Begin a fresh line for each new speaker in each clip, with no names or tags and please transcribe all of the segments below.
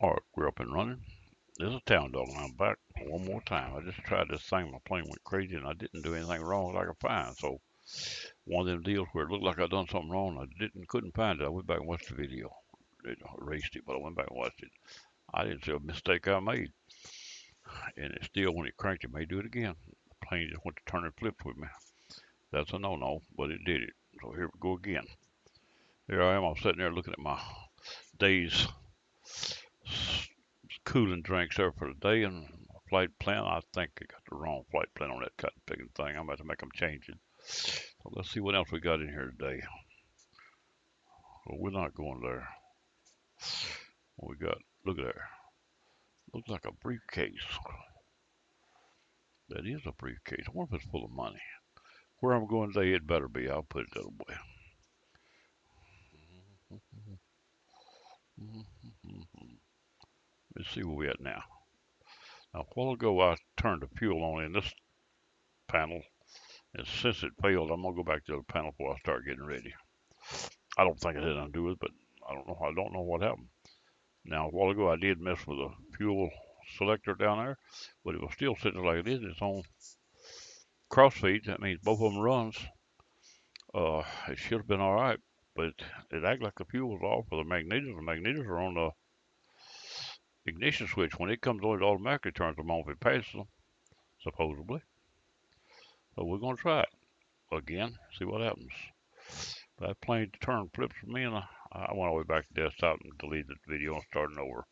Alright, we're up and running. This is Town Dog, and I'm back one more time. I just tried this thing, my plane went crazy, and I didn't do anything wrong that I could find. So, one of them deals where it looked like I'd done something wrong, and I couldn't find it. I went back and watched the video. It erased it, but I went back and watched it. I didn't see a mistake I made, and it still, when it cranked, it may do it again. The plane just went to turn and flips with me. That's a no-no, but it did it. So here we go again. Here I am. I'm sitting there looking at my day's cooling drinks there for the day, and flight plan. I think I got the wrong flight plan on that cotton picking thing. I'm about to make them change it. So let's see what else we got in here today. Well, we're not going there. What we got? Look at there. Looks like a briefcase. That is a briefcase. I wonder if it's full of money. Where I'm going today, it better be. I'll put it that way. Let's see where we at now. Now, a while ago, I turned the fuel on in this panel, and since it failed, I'm gonna go back to the panel before I start getting ready. I don't think it had nothing to do with it, but I don't know. I don't know what happened. Now, a while ago, I did mess with the fuel selector down there, but it was still sitting like it is. It's on crossfeed. That means both of them runs. It should have been all right, but it acted like the fuel was off for the magnetors. The magnetors are on the ignition switch. When it comes on, it automatically turns them on if it passes them, supposedly. So we're going to try it again, see what happens. That plane turned flips for me, and I went all the way back to desktop and deleted the video and started over.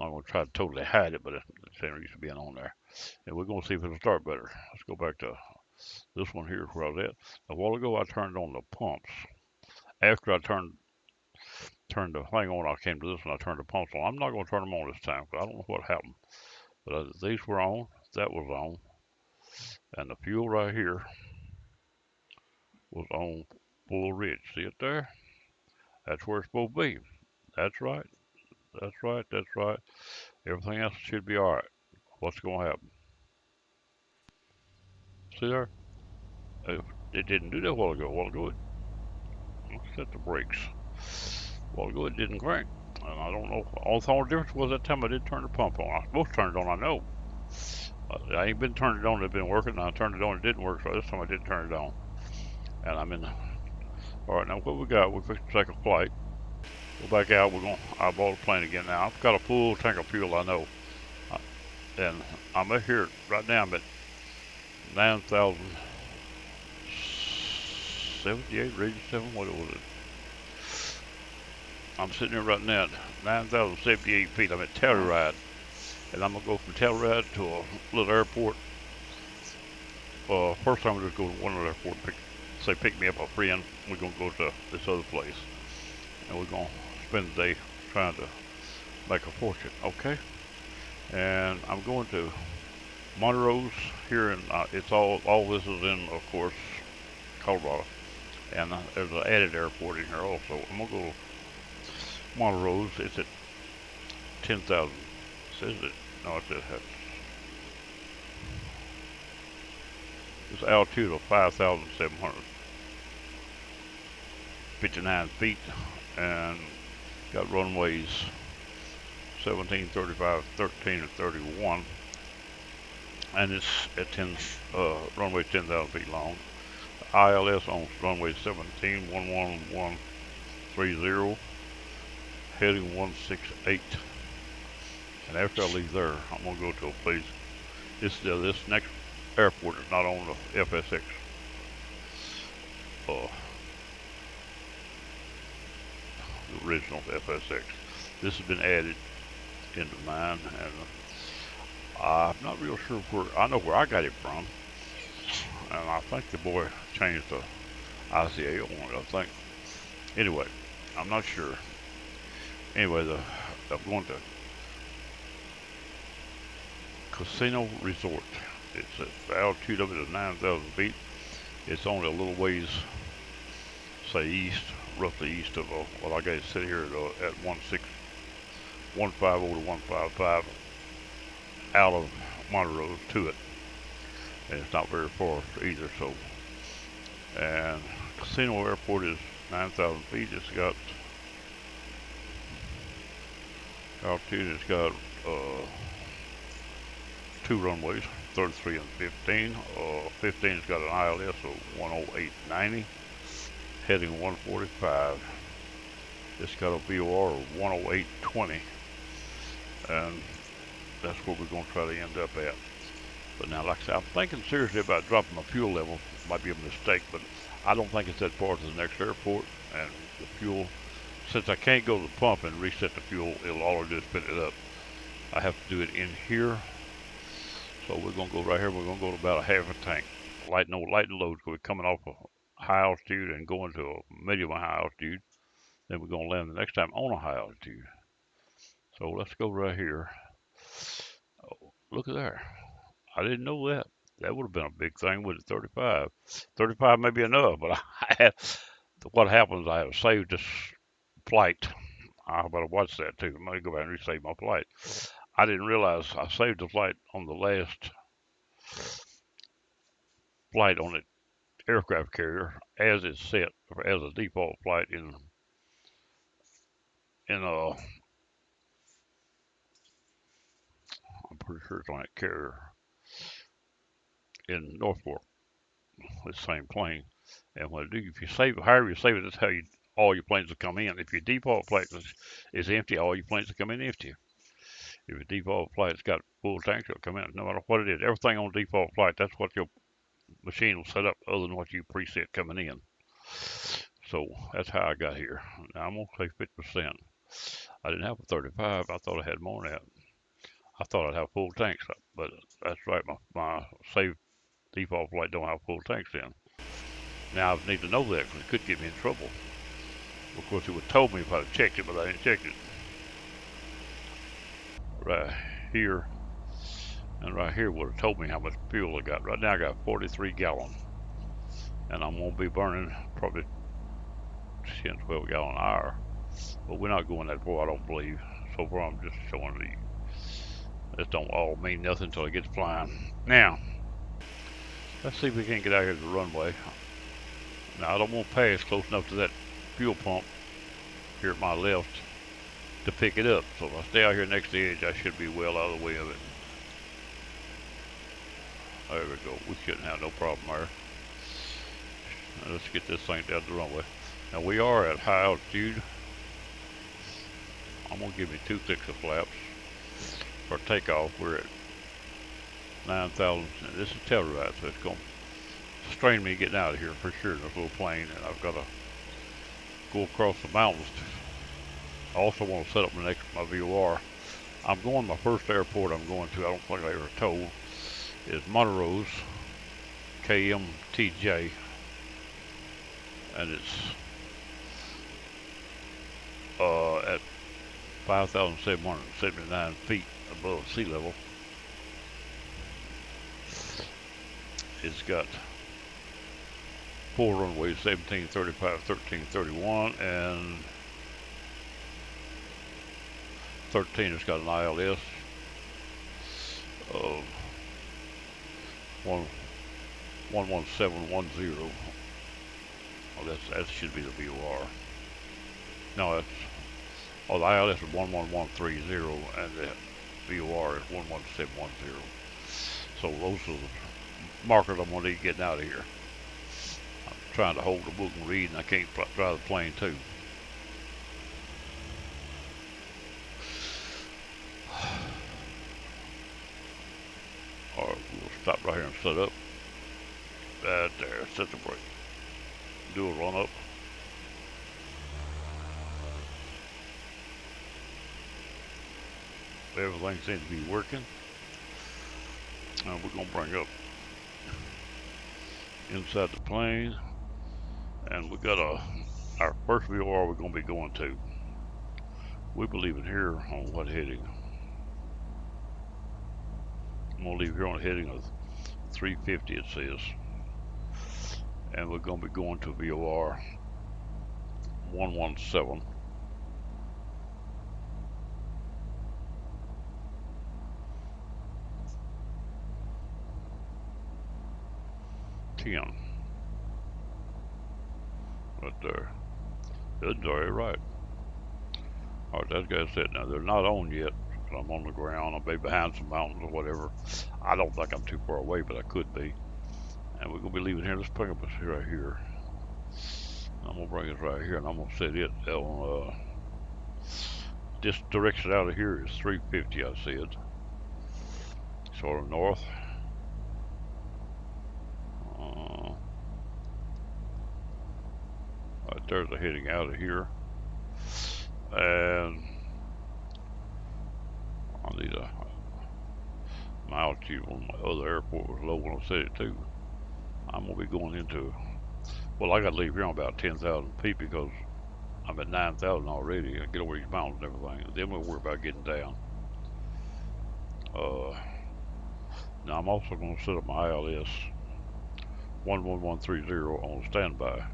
I'm going to try to totally hide it, but it's the same reason being on there. And we're going to see if it'll start better. Let's go back to this one here where I was at. A while ago, I turned on the pumps. After I turned the thing on, I came to this one, I turned the pumps on. I'm not going to turn them on this time because I don't know what happened. But these were on, that was on, and the fuel right here was on full rich. See it there? That's where it's supposed to be. That's right. That's right. That's right. Everything else should be all right. What's going to happen? See there? It didn't do that a while ago. A while ago, let's set the brakes. A while ago, it didn't crank. And I don't know. All the difference was that time I did turn the pump on. I was supposed to turn it on, I know. I ain't been turning it on, it's been working. And I turned it on, it didn't work. So this time I didn't turn it on. And I'm in the. Alright, now what we got? We're fixing to take a flight. Go back out. We're going to eyeball the plane again now. I've got a full tank of fuel, I know. And I'm at here right now. I'm at 9,078, Region 7, what was it? I'm sitting here right now at 9,078 feet. I'm at Telluride, and I'm gonna go from Telluride to a little airport. First time we'll just go to one little airport, pick me up a friend. We're gonna go to this other place, and we're gonna spend the day trying to make a fortune. Okay? And I'm going to Montrose here, and it's all this is in, of course, Colorado, and there's an added airport in here also. I'm gonna go to Montrose. It's at 10,000. Says it. No, it says it's altitude of 5,759 feet, and got runways 17, 35, 13, and 31, and it's at runway 10,000 feet long. ILS on runway 17, 11130, heading 168. And after I leave there, I'm gonna go to a place. This next airport is not on the FSX. The original FSX. This has been added into mine, and I'm not real sure where. I know where I got it from, and I think the boy changed the ICA on it. I think. Anyway, I'm not sure. Anyway, I'm going to Casino Resort. It's at the altitude of it is 9,000 feet. It's only a little ways, say east, roughly east of well, I got it sit here at 150 to 155 out of Montrose to it, and it's not very far either. So, and Casino Airport is 9,000 feet. It's got Altitude has got two runways, 33 and 15. 15's got an ILS of 108.90, heading 145. It's got a VOR of 108.20, and that's where we're going to try to end up at. But now, like I said, I'm thinking seriously about dropping my fuel level. Might be a mistake, but I don't think it's that far to the next airport. And the fuel, since I can't go to the pump and reset the fuel, it'll all do is spin it up. I have to do it in here. So we're gonna go right here. We're gonna go to about a half a tank. Light and load. We're coming off a high altitude and going to a medium high altitude. Then we're gonna land the next time on a high altitude. So let's go right here. Oh, look at there. I didn't know that. That would have been a big thing with it. 35. 35 may be enough, but what happens, I have saved this flight. I better watch that too. I'm going to go back and resave my flight. I didn't realize I saved the flight on the last flight on the aircraft carrier as it's set as a default flight in I'm pretty sure it's on that carrier in Norfolk. The same plane. And what do if you save, however you save it, that's how all your planes will come in. If your default flight is empty, all your planes will come in empty. If your default flight's got full tanks, it'll come in. No matter what it is, everything on default flight, that's what your machine will set up, other than what you preset coming in. So that's how I got here. Now I'm gonna say 50%. I didn't have a 35. I thought I had more than that. I thought I'd have full tanks, but that's right. My saved default flight don't have full tanks in. Now I need to know that because it could get me in trouble. Of course, it would have told me if I'd checked it, but I didn't check it. Right here and right here would have told me how much fuel I got. Right now I got 43 gallons, and I'm gonna be burning probably 10, 12 gallon an hour. But we're not going that far, I don't believe. So far, I'm just showing you. This don't all mean nothing until it gets flying. Now, let's see if we can't get out here to the runway. Now, I don't want to pass close enough to that fuel pump here at my left to pick it up. So if I stay out here next to the edge, I should be well out of the way of it. There we go. We shouldn't have no problem there. Now, let's get this thing down the runway. Now, we are at high altitude. I'm going to give me 2 clicks of flaps. For takeoff, we're at 9,000. This is Telluride, so it's going to strain me getting out of here for sure in this little plane, and I've got to go across the mountains. I also want to set up my VOR. I'm going, my first airport I'm going to, I don't think I ever told, is Montrose, KMTJ, and it's at 5,779 feet above sea level. It's got 4 runways, 17, 35, 13, 31, and 13 has got an ILS of 11710. Oh, that should be the VOR. No, that's, oh, the ILS is 11130 and the VOR is 11710. So those are the markers I'm going to need getting out of here. I'm trying to hold the book and read, and I can't drive the plane too. Alright, we'll stop right here and set up. Right there, set the brake. Do a run up. Everything seems to be working. And we're going to bring up inside the plane. And we got our first VOR we're going to be going to. We believe in here on what heading? I'm going to leave here on a heading of 350 it says. And we're going to be going to VOR 117. Right there. That's very right. Alright, that guy's said now they're not on yet. I'm on the ground. I'll be behind some mountains or whatever. I don't think I'm too far away, but I could be. And we're gonna be leaving here. Let's bring up this right here. I'm gonna bring it right here, and I'm gonna set it on this direction out of here is 350. I said sort of north. Right there's a heading out of here, and I need my altitude on my other airport was low when I set it too. I'm gonna be going into, well, I gotta leave here on about 10,000 feet because I'm at 9,000 already. I get over these mountains and everything. Then we'll worry about getting down. Now I'm also gonna set up my ILS 11130 on standby.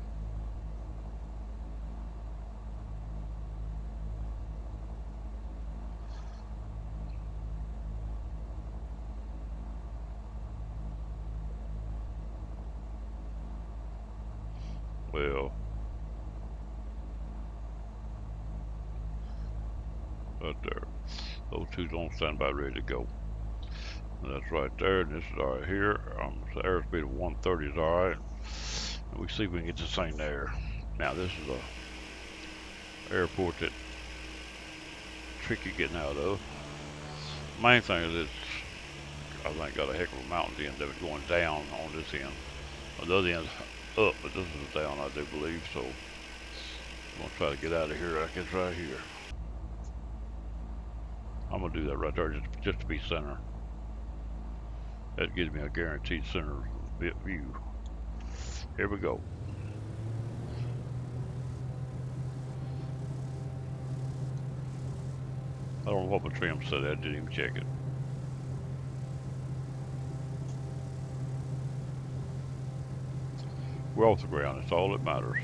Well, right there. Those two's on standby, ready to go. And that's right there, and this is right here. The airspeed of 130 is alright. And we see if we can get this thing there. Now this is a airport that tricky getting out of. Main thing is it's, I think, got a heck of a mountain end that was going down on this end. On the other end's up, but this is down, I do believe. So I'm gonna try to get out of here. I guess right here. I'm gonna do that right there just to be center. That gives me a guaranteed center view. Here we go. I don't know what my trim said. I didn't even check it. We're off the ground. It's all that matters.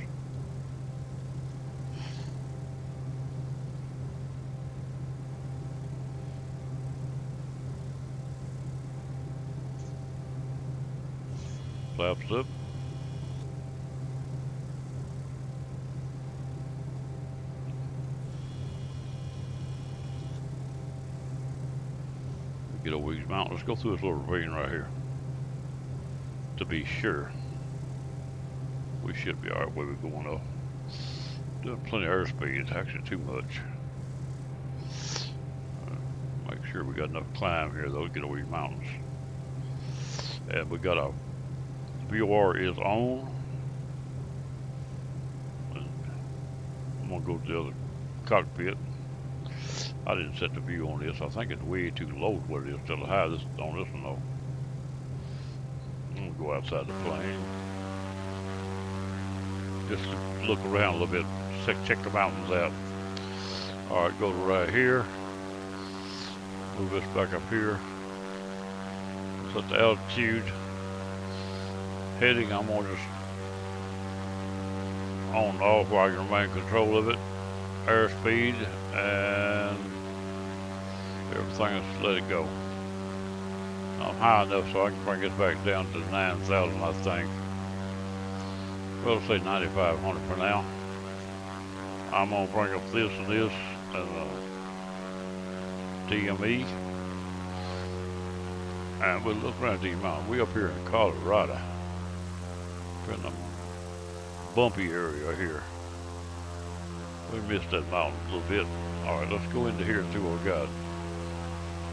Flaps up. Get over these mountains. Let's go through this little ravine right here. To be sure. We should be alright where we're going up. Doing plenty of airspeed. It's actually too much. Make sure we got enough climb here though to get over these mountains. And we got a VOR is on. I'm gonna go to the other cockpit. I didn't set the view on this. I think it's way too low what it is till the high on this one though. I'm gonna go outside the plane. Just look around a little bit, check the mountains out. Alright, go to right here. Move this back up here. Set the altitude. Heading, I'm gonna just on and off where I can remain control of it. Airspeed and everything, just let it go. I'm high enough so I can bring this back down to 9,000, I think. We'll say 9,500 for now. I'm gonna bring up this and this and DME. And we'll look around these mountains. We up here in Colorado. We're in the bumpy area here. We missed that mountain a little bit. Alright, let's go into here and see what we got.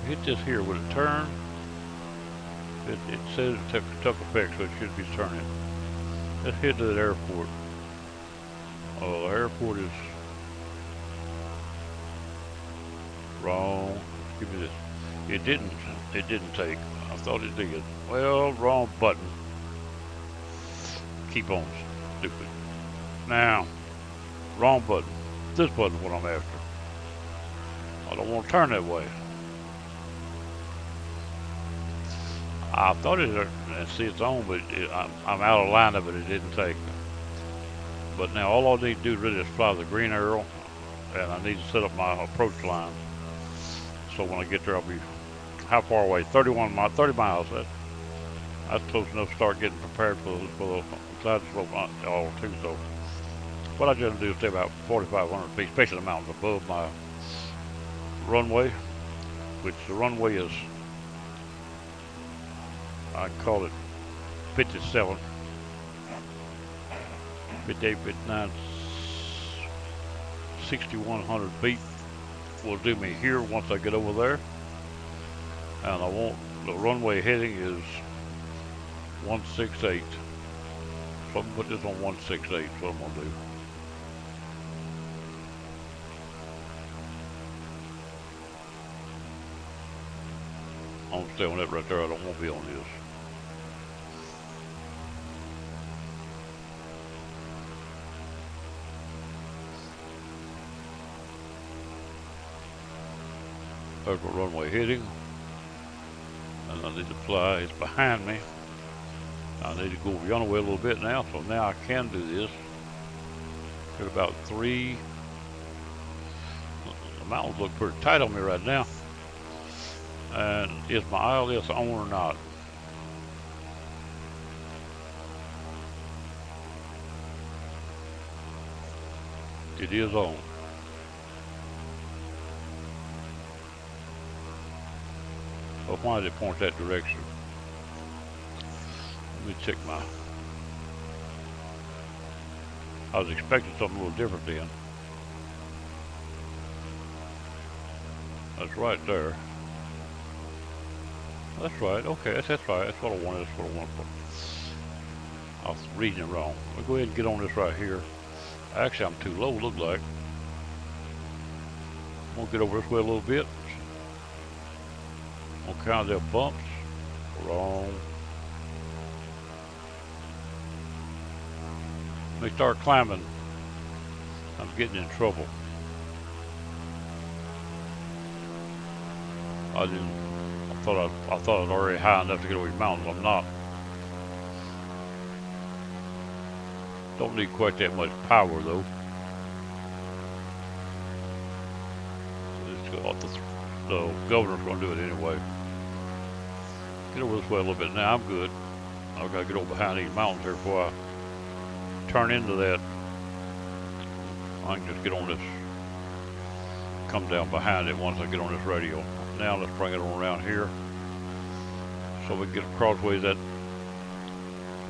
Hit this here, will it turn? It says it took effect, so it should be turning. Let's head to that airport. Oh, the airport is wrong. Give me this. It didn't take. I thought it did. Well, wrong button. Keep on, stupid. Now, wrong button. This button's what I'm after. I don't want to turn that way. I thought it, see it's on, but I'm out of line of it. It didn't take. But now all I need to do really is fly the green arrow, and I need to set up my approach line. So when I get there, I'll be how far away? 30 miles. That's close enough to start getting prepared for the side slope all too. So what I just do is stay about 4,500 feet, especially the mountains above my runway, which the runway is, I call it 57, 58, 59, 6,100 feet will do me here once I get over there. And I want the runway heading is 168. So I'm gonna put this on 168, so I'm gonna do. I'm gonna stay on that right there. I don't want to be on this. There's my runway heading. And I need to fly. It's behind me. I need to go the other way a little bit now, so now I can do this. At about 3. The mountains look pretty tight on me right now. And is my ILS on or not? It is on. Well, why did it point that direction? Let me check my... I was expecting something a little different then. That's right there. That's right. Okay, that's right. That's what I wanted. That's what I wanted. I was reading it wrong. We'll go ahead and get on this right here. Actually, I'm too low, look like. I'm gonna get over this way a little bit. On count of their bumps. Wrong. Let me start climbing. I'm getting in trouble. I thought I was already high enough to get over these mountains. I'm not. Don't need quite that much power though. The governor's gonna do it anyway. Get over this way a little bit now. I'm good. I've got to get over behind these mountains here before I turn into that. I can just get on this, come down behind it once I get on this radio. Now let's bring it on around here so we can get across way that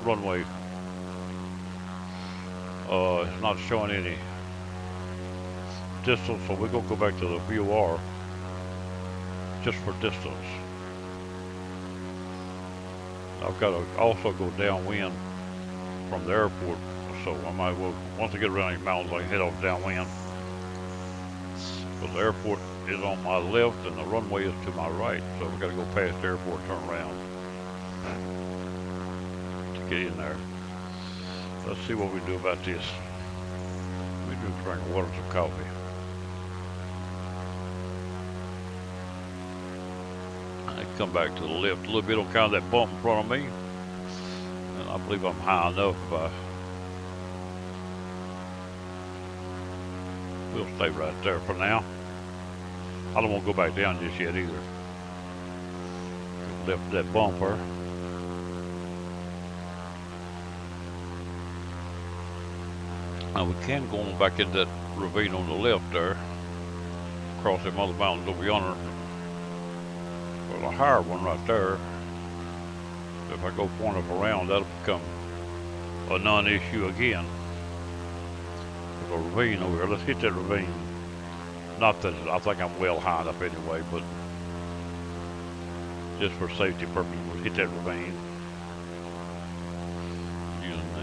runway. It's not showing any distance, so we're gonna go back to the VOR just for distance. I've got to also go downwind from the airport, so I might well, once I get around these mountains, I can head off downwind. But the airport is on my left and the runway is to my right, so we got to go past the airport, turn around to get in there. Let's see what we do about this. We do drink water and some coffee. I come back to the left a little bit on kind of that bump in front of me, and I believe I'm high enough. We'll stay right there for now. I don't want to go back down just yet either. Left that bumper. Now we can go on back into that ravine on the left there, across them other mountains over yonder. Well, a higher one right there. If I go point up around, that'll become a non-issue again. There's a ravine over here. Let's hit that ravine. Not that I think I'm well high enough anyway, but just for safety purposes, we'll hit that ravine.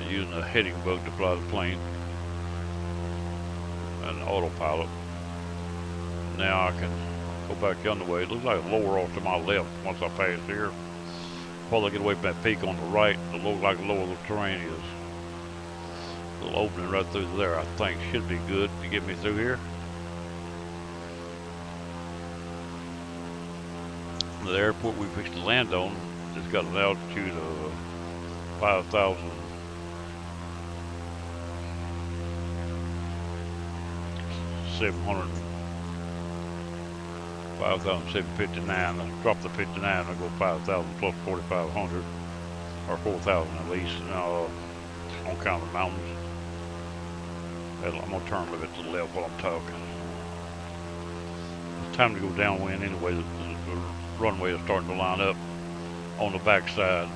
Using a heading bug to fly the plane. And autopilot. Now I can go back the other way. It looks like a lower off to my left once I pass here. Before I get away from that peak on the right, it looks like the lower the terrain is. A little opening right through there, I think should be good to get me through here. The airport we fixed to land on has got an altitude of 5,000. 5,759. Let's drop the 59 and go 5,000 plus 4,500 or 4,000 at least. On count of the mountains. I'm gonna turn a little bit to the left while I'm talking. time to go downwind anyway. The runway is starting to line up on the backside.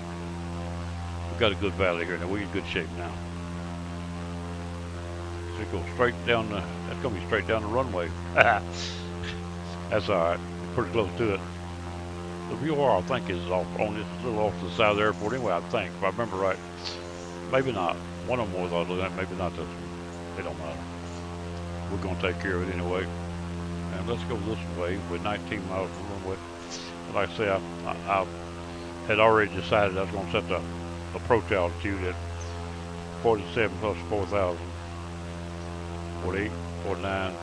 We've got a good valley here now. We're in good shape now. So it goes straight down the, that's gonna be straight down the runway. That's alright, pretty close to it. The VOR I think is off on this, a little off to the side of the airport anyway, I think, if I remember right. Maybe not. One of them was I was looking at, maybe not this one. It don't matter. We're gonna take care of it anyway. And let's go this way with 19 miles from the runway. Like I say, I had already decided I was gonna set the approach altitude at 47 plus 4,000. 48, 49,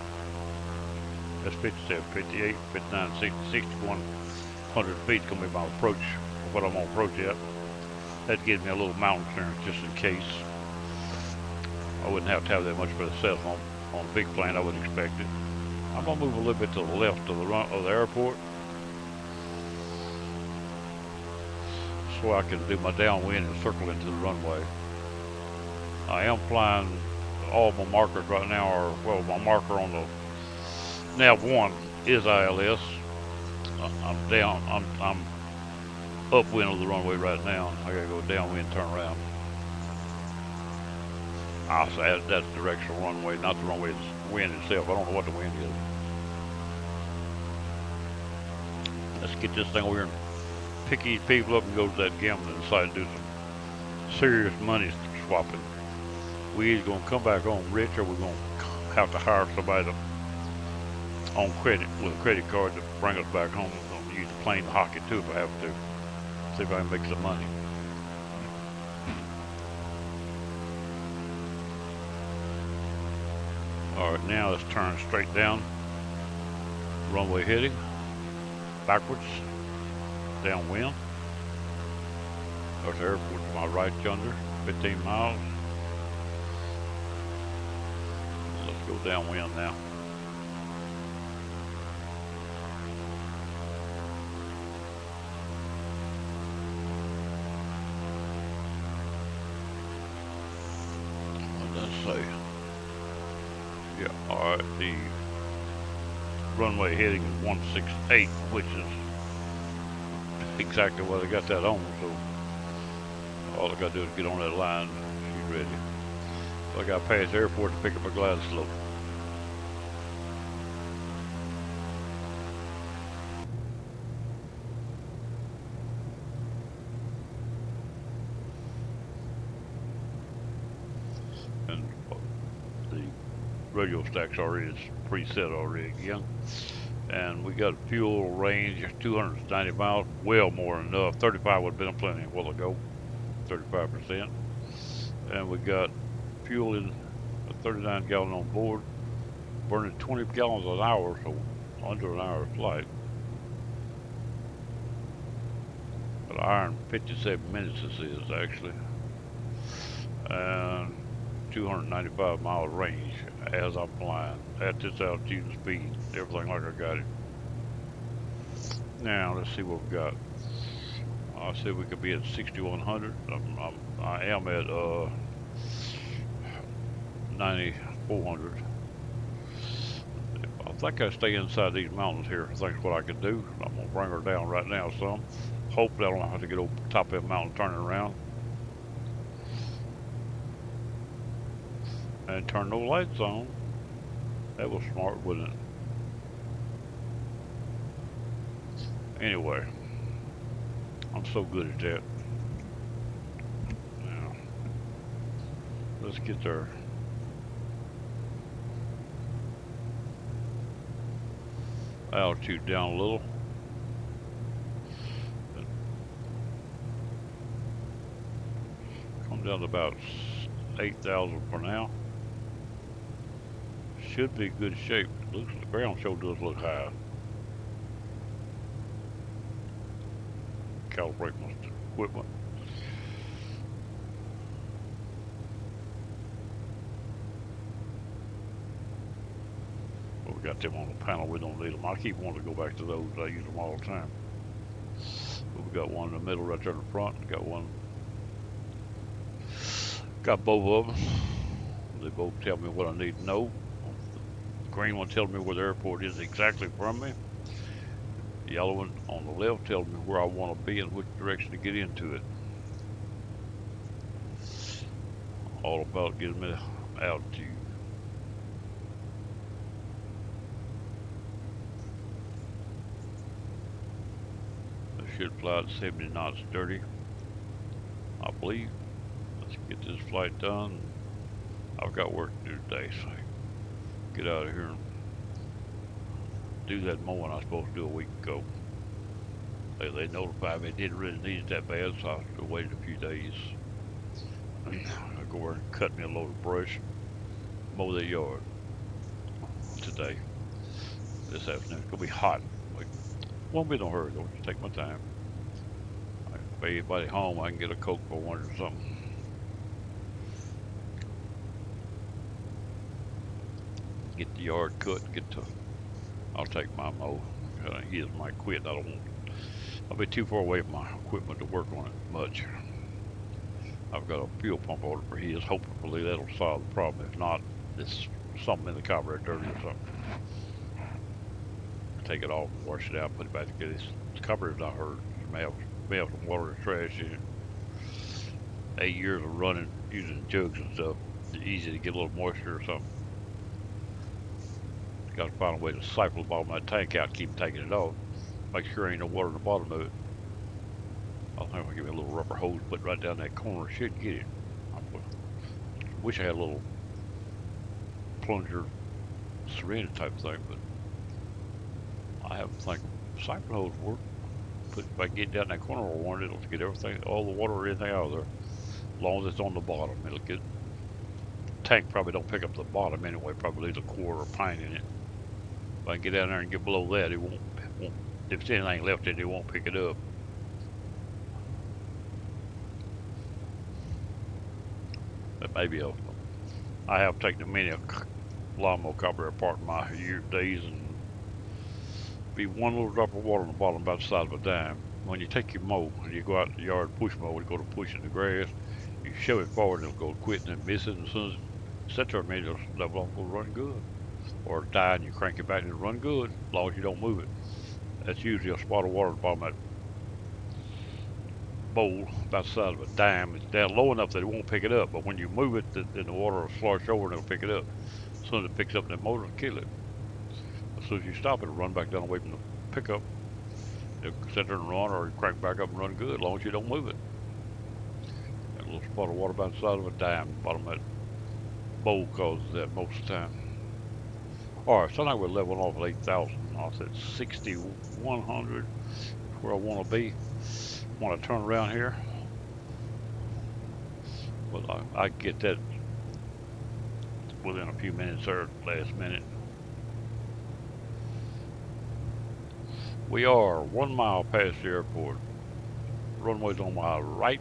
that's 57, 58, 59, 60, 6100 feet is going to be my approach, what I'm going to approach at. That gives me a little mountain clearance just in case. I wouldn't have to have that much for the cell phone. On a big plane, I would expect it. I'm going to move a little bit to the left of the airport so I can do my downwind and circle into the runway. I am flying. All my markers right now are, well, my marker on the nav 1 is ILS. I'm down, I'm upwind of the runway right now. I gotta go downwind, turn around. I'll say that's directional runway, not the runway, it's wind itself. I don't know what the wind is. Let's get this thing over here and pick these people up and go to that gambling site and do some serious money swapping. We either gonna come back home rich, or we're gonna have to hire somebody on credit with a credit card to bring us back home. I'm gonna use the plane to hock it too if I have to. See if I can make some money. All right, now let's turn straight down. Runway heading backwards, downwind. There's the airport to my right yonder, 15 miles. Go downwind now. What did I say? Yeah, alright, the runway heading is 168, which is exactly what I got that on, so all I gotta do is get on that line. She's ready. So I got past the airport to pick up a glide slope. And the radio stack's already preset already again. And we got fuel range 290 miles, well more than enough. 35 would have been plenty a while ago, 35%. And we got fuel in a 39 gallon on board, burning 20 gallons an hour, so under an hour of flight. But an hour and 57 minutes this is actually. And 295 mile range as I'm flying at this altitude and speed, everything like I got it. Now let's see what we got. I said we could be at 6100. I am at 9400. I think I stay inside these mountains here. I think that's what I could do. I'm gonna bring her down right now some. Hopefully I don't have to get over the top of that mountain turning around. And turn those lights on. That was smart, wasn't it? Anyway, I'm so good at that. Now, let's get there. Altitude down a little. Come down to about 8,000 for now. Should be good shape. Looks, the ground sure does look high. Calibrate my equipment. Well, we got them on the panel. We don't need them. I keep wanting to go back to those. I use them all the time. But we got one in the middle right there in the front. Got one. Got both of them. They both tell me what I need to know. green one tells me where the airport is exactly from me. The yellow one on the left tells me where I want to be and which direction to get into it. All about getting me altitude. I should fly at 70 knots dirty, I believe. Let's get this flight done. I've got work to do today, so get out of here and do that mowing I was supposed to do a week ago. They notified me it didn't really need it that bad, so I waited a few days. I'll go over and cut me a load of brush, mow the yard today, this afternoon. It's gonna be hot. Like, won't be no hurry though, just take my time. If anybody home, I can get a Coke for one or something. Get the yard cut, I'll take my mow. His might quit. I'll be too far away from my equipment to work on it much. I've got a fuel pump order for his. Hopefully that'll solve the problem. If not, it's something in the carburetor dirty or something. Take it off, wash it out, put it back together. This carburetor's not hurt. It may have some water and trash in it. 8 years of running, using jugs and stuff. It's easy to get a little moisture or something. Got to find a way to siphon the bottom of that tank out, keep taking it off. Make sure there ain't no water in the bottom of it. I think I'll give me a little rubber hose, put it right down that corner. Should get it. I wish I had a little plunger syringe type thing, but I have to think siphon hose work. If I get down that corner or one, it'll get everything, all the water or anything out of there. As long as it's on the bottom, it'll get. Tank probably don't pick up the bottom anyway. Probably leaves a quart or a pint in it. If I can get down there and get below that, it won't. If there's anything left in it, it won't pick it up. But maybe I have taken many a lawnmower carburetor apart in my days, and be one little drop of water on the bottom about the size of a dime. When you take your mow and you go out in the yard and push mow, you go to push in the grass, you shove it forward and it'll go quit and then miss it, and as soon as it sits there a minute, it'll level off and go run good. Or die and you crank it back and it'll run good as long as you don't move it. That's usually a spot of water at the bottom of that bowl about the size of a dime. It's down low enough that it won't pick it up, but when you move it, then the water will slosh over and it'll pick it up. As soon as it picks up, that motor will kill it. As soon as you stop it, it'll run back down away from the pickup. It'll sit there and run, or you crank back up and run good as long as you don't move it. That little spot of water about the size of a dime at the bottom of that bowl causes that most of the time. Alright, so now we're leveling off at 8,000. I said 6,100 where I want to be. I want to turn around here. Well, I get that within a few minutes or last minute. We are 1 mile past the airport. Runway's on my right.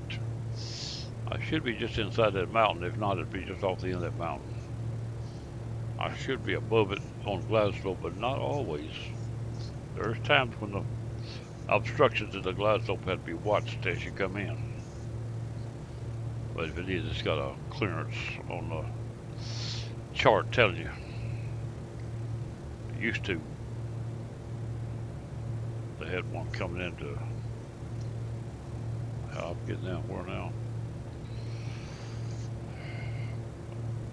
I should be just inside that mountain. If not, it'd be just off the end of that mountain. I should be above it on glide slope, but not always. There's times when the obstructions in the glide slope have to be watched as you come in. But if it is, it's got a clearance on the chart telling you. It used to. They had one coming into. I'm getting down where now?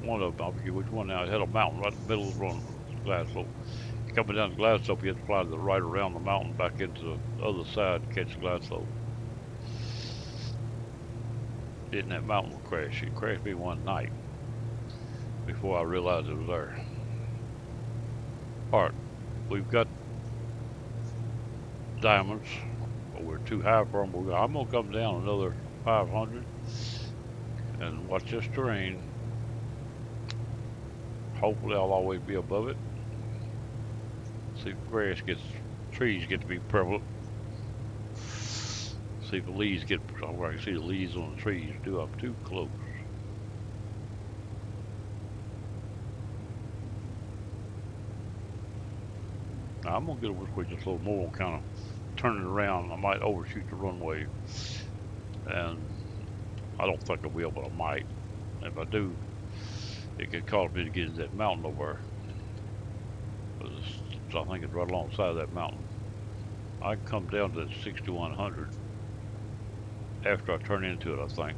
One of them, I'll forget which one now. It had a mountain right in the middle of the run, glide slope. Coming down the glide slope, you have to fly to the right around the mountain back into the other side to catch the glide slope. Didn't that mountain crash? It crashed me one night before I realized it was there. Alright, we've got diamonds, but we're too high for them. I'm going to come down another 500 and watch this terrain. Hopefully I'll always be above it. See if trees get to be prevalent. See if the leaves get, where I can see the leaves on the trees. I'm too close. Now I'm gonna get over quick just a little more, kind of turn it around. I might overshoot the runway, and I don't think I will, but I might. If I do, it could cause me to get into that mountain over there. So I think it's right alongside that mountain. I can come down to 6100 after I turn into it, I think.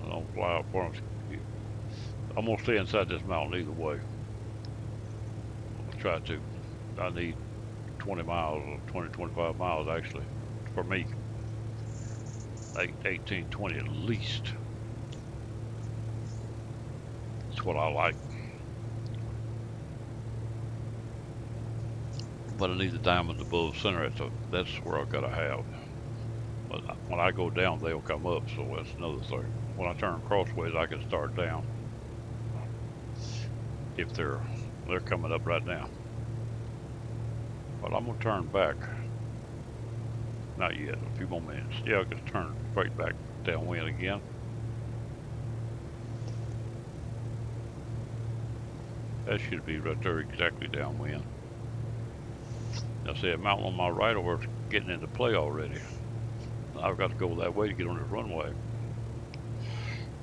I don't fly up for them. I'm gonna stay inside this mountain either way. I'm gonna try to. I need 20 miles or 20, 25 miles actually for me. 18, 20 at least. That's what I like. But I need the diamonds above center. That's where I gotta have. But when I go down, they'll come up. So that's another thing. When I turn crossways, I can start down. If they're coming up right now. But I'm gonna turn back. Not yet. A few more minutes. Yeah, I can turn straight back downwind again. That should be right there, exactly downwind. Now see, a mountain on my right over is getting into play already. I've got to go that way to get on this runway.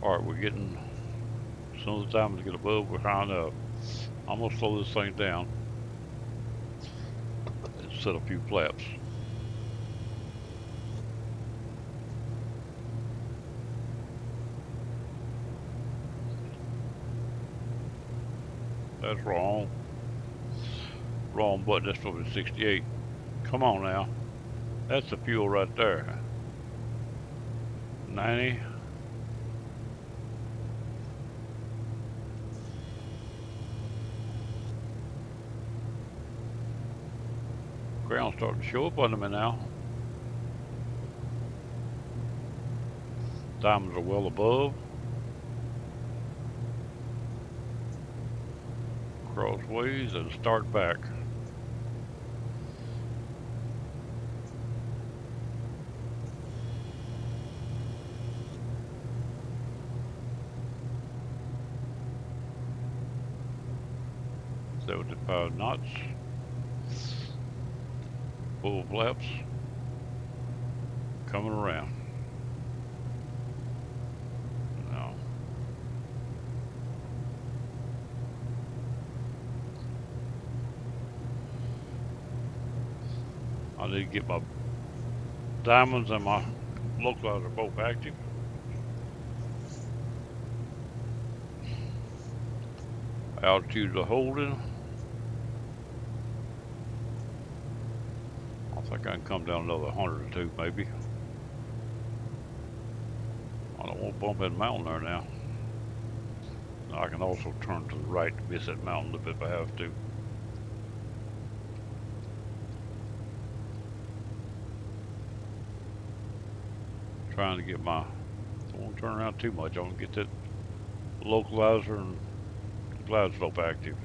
All right, we're getting, as soon as the diamonds get above, we're high enough. I'm gonna slow this thing down and set a few flaps. That's wrong. Wrong button, that's supposed to be 68. Come on now. That's the fuel right there. 90. Ground's starting to show up under me now. Diamonds are well above. Crossways and start back. So 75 knots. Full flaps. Coming around. Now. I need to get my diamonds and my localizer both active. Altitude of holding. I think I can come down another 100 or two maybe. I don't want to bump that mountain there now. I can also turn to the right to miss that mountain if I have to. Trying to get my, don't want to turn around too much. I want to get that localizer and glide slope active.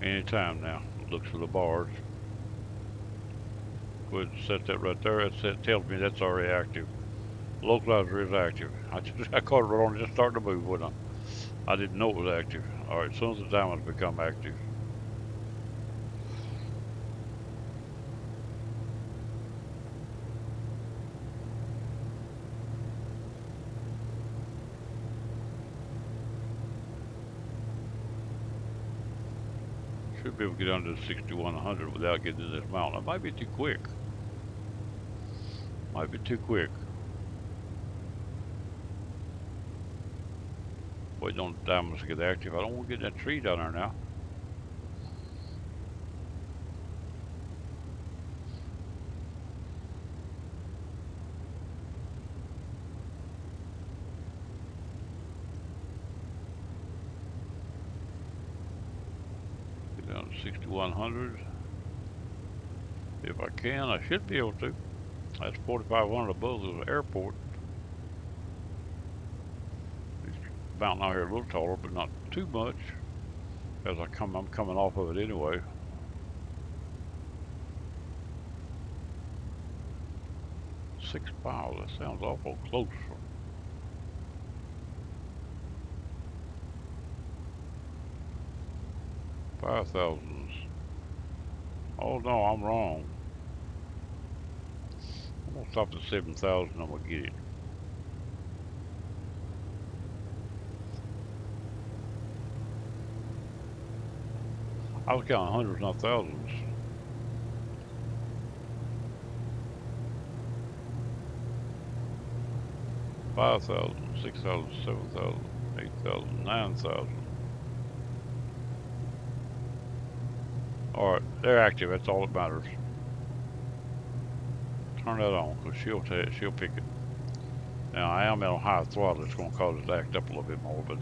Anytime now. Looks for the bars. Go ahead and set that right there. That tells me that's already active. Localizer is active. I caught it right on just starting to move, wasn't I? I didn't know it was active. Alright, as soon as the diamonds become active. Should be able to get under 6100 without getting in this mountain. It might be too quick. Might be too quick. Waiting on the diamonds to get active. I don't want to get in that tree down there now. Get down to 6100. If I can, I should be able to. That's 4500 above the airport. This mountain out here a little taller, but not too much. As I'm coming off of it anyway. Six miles, that sounds awful close. 5,000. Oh no, I'm wrong. I'm gonna stop at 7,000. I'm gonna get it. I was counting hundreds, not thousands. $5,000, $6,000, $7,000, $8,000, $9,000. All right, they're active. That's all that matters. Turn that on, cause she'll pick it. Now I am on high throttle. It's gonna cause it to act up a little bit more, but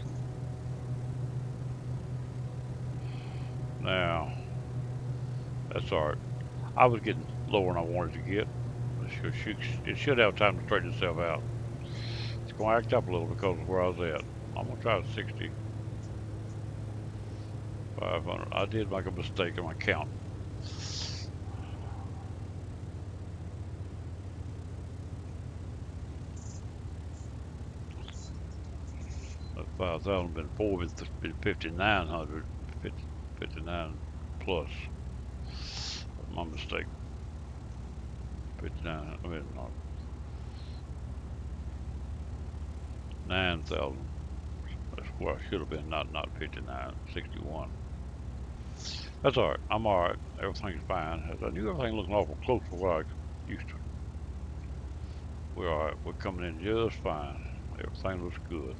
now that's all right. I was getting lower than I wanted to get. It should have time to straighten itself out. It's gonna act up a little because of where I was at. I'm gonna try 6,500. I did make a mistake in my count. That 5,000 been four, been 5,900, 59 plus. My mistake. 59. I mean, not 9,000. That's where I should have been. Not 59. 61. That's all right. I'm all right. Everything's fine. I knew everything looked awful close to what I used to. We're all right. We're coming in just fine. Everything looks good.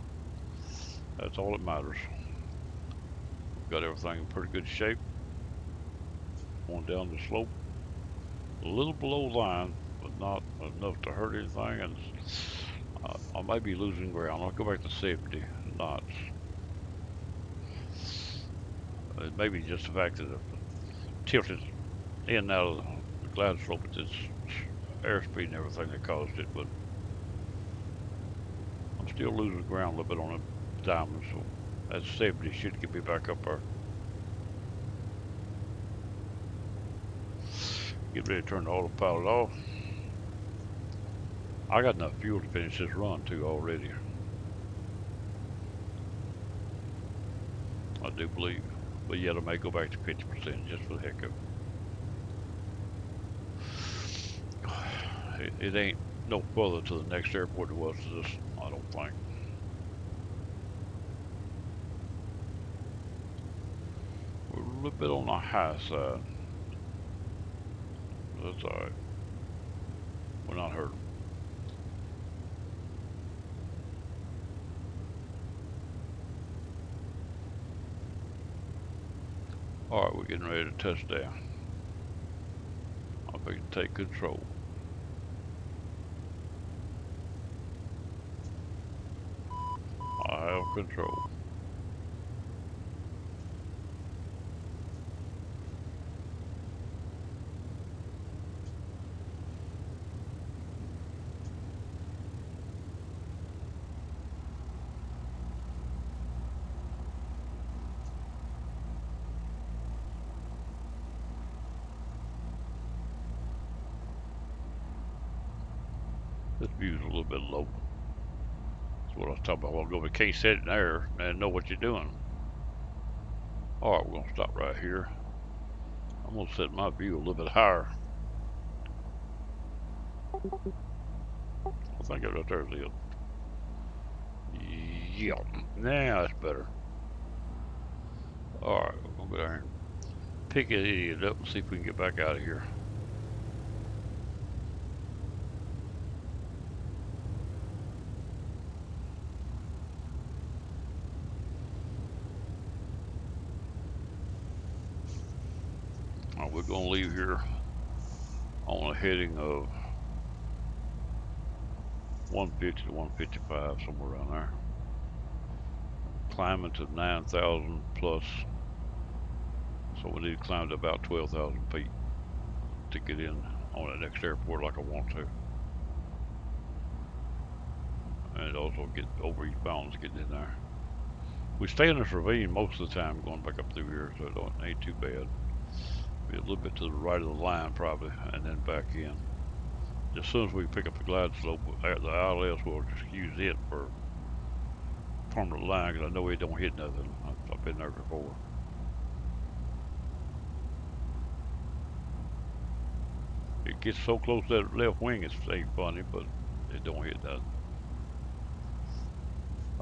That's all that matters. We've got everything in pretty good shape. Going down the slope. A little below line, but not enough to hurt anything. And I may be losing ground. I'll go back to 70 knots. It may be just the fact that it tilted in and out of the glide slope. It's airspeed and everything that caused it, but I'm still losing ground a little bit on the diamond, so that 70 should get me back up there. Get ready to turn the autopilot off. I got enough fuel to finish this run too already. I do believe. But yet I may go back to 50% just for the heck of it. It ain't no further to the next airport it was to this, I don't think. We're a little bit on the high side. That's alright. We're not hurting. Alright, we're getting ready to touch down. I can take control. I have control. This view's a little bit low. That's what I was talking about. Well, go, we can't set it in there and know what you're doing. Alright, we're gonna stop right here. I'm gonna set my view a little bit higher. I think right there's it. Yeah, now that's better. Alright, we're gonna go down here and pick it idiot up and see if we can get back out of here. Alright, we're gonna leave here on a heading of 150 to 155, somewhere around there. Climbing to 9,000 plus. So we need to climb to about 12,000 feet to get in on the next airport like I want to. And also get over these mountains getting in there. We stay in this ravine most of the time going back up through here, so it ain't too bad. Be a little bit to the right of the line probably, and then back in. As soon as we pick up the glide slope, the ILS will just use it for permanent line because I know it don't hit nothing. I've been there before. It gets so close to that left wing, it's ain't funny, but it don't hit nothing.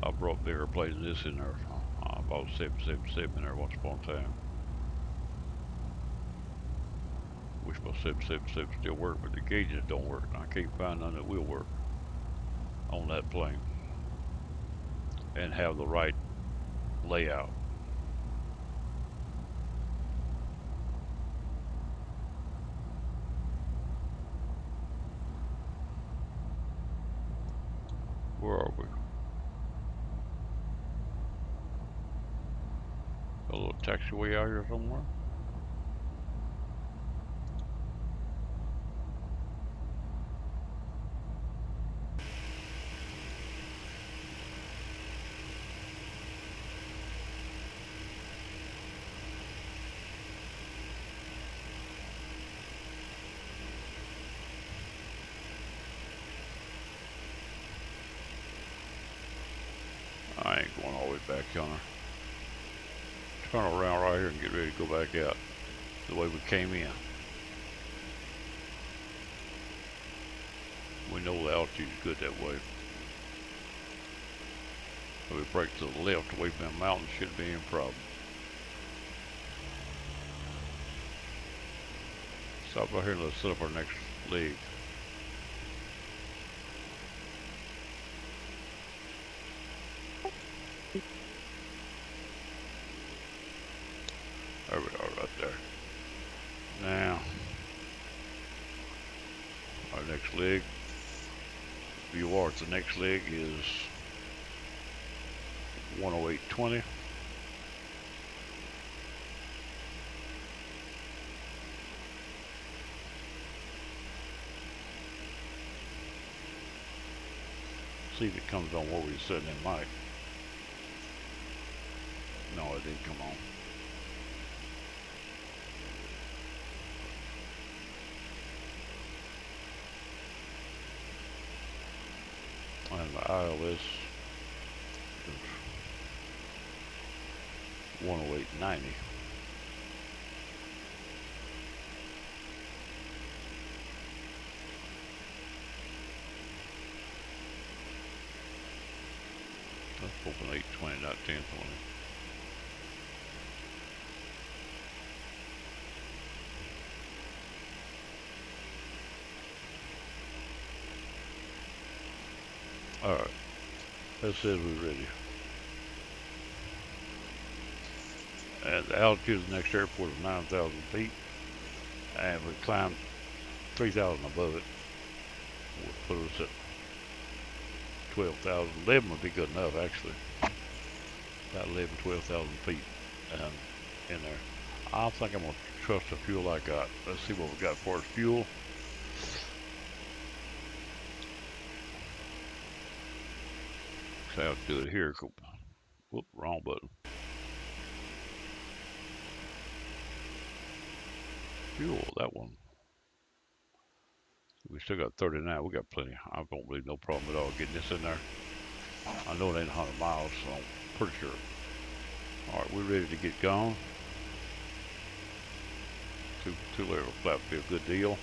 I brought bigger planes than this in there. I bought 777 in there once upon a time. wish my 777 still work, but the gauges don't work. I can't find none that will work on that plane and have the right layout. Where are we? A little taxiway out here somewhere? I ain't going all the way back yonder. Turn around right here and get ready to go back out the way we came in. We know the altitude's good that way. If we break to the left away from the mountains, shouldn't be any problem. Stop right here and let's set up our next leg. There we are, right there. Now, our next leg, if you are, the next leg is 108.20. See if it comes on where we're sitting in mic. No, it didn't come on. And the ILS is 108.90. Let's open 820, not 1020. Alright, that says we're ready. And the altitude of the next airport is 9,000 feet. And we climbed 3,000 above it. We'll put us at 12,000. 11 would be good enough, actually. About 11, 12,000 feet in there. I think I'm going to trust the fuel I got. Let's see what we got for fuel. So I have to do it here. Whoop, wrong button. Fuel, that one. We still got 39. We got plenty. I don't believe no problem at all getting this in there. I know it ain't 100 miles, so I'm pretty sure. Alright, we're ready to get going. Two layer flap would be a good deal.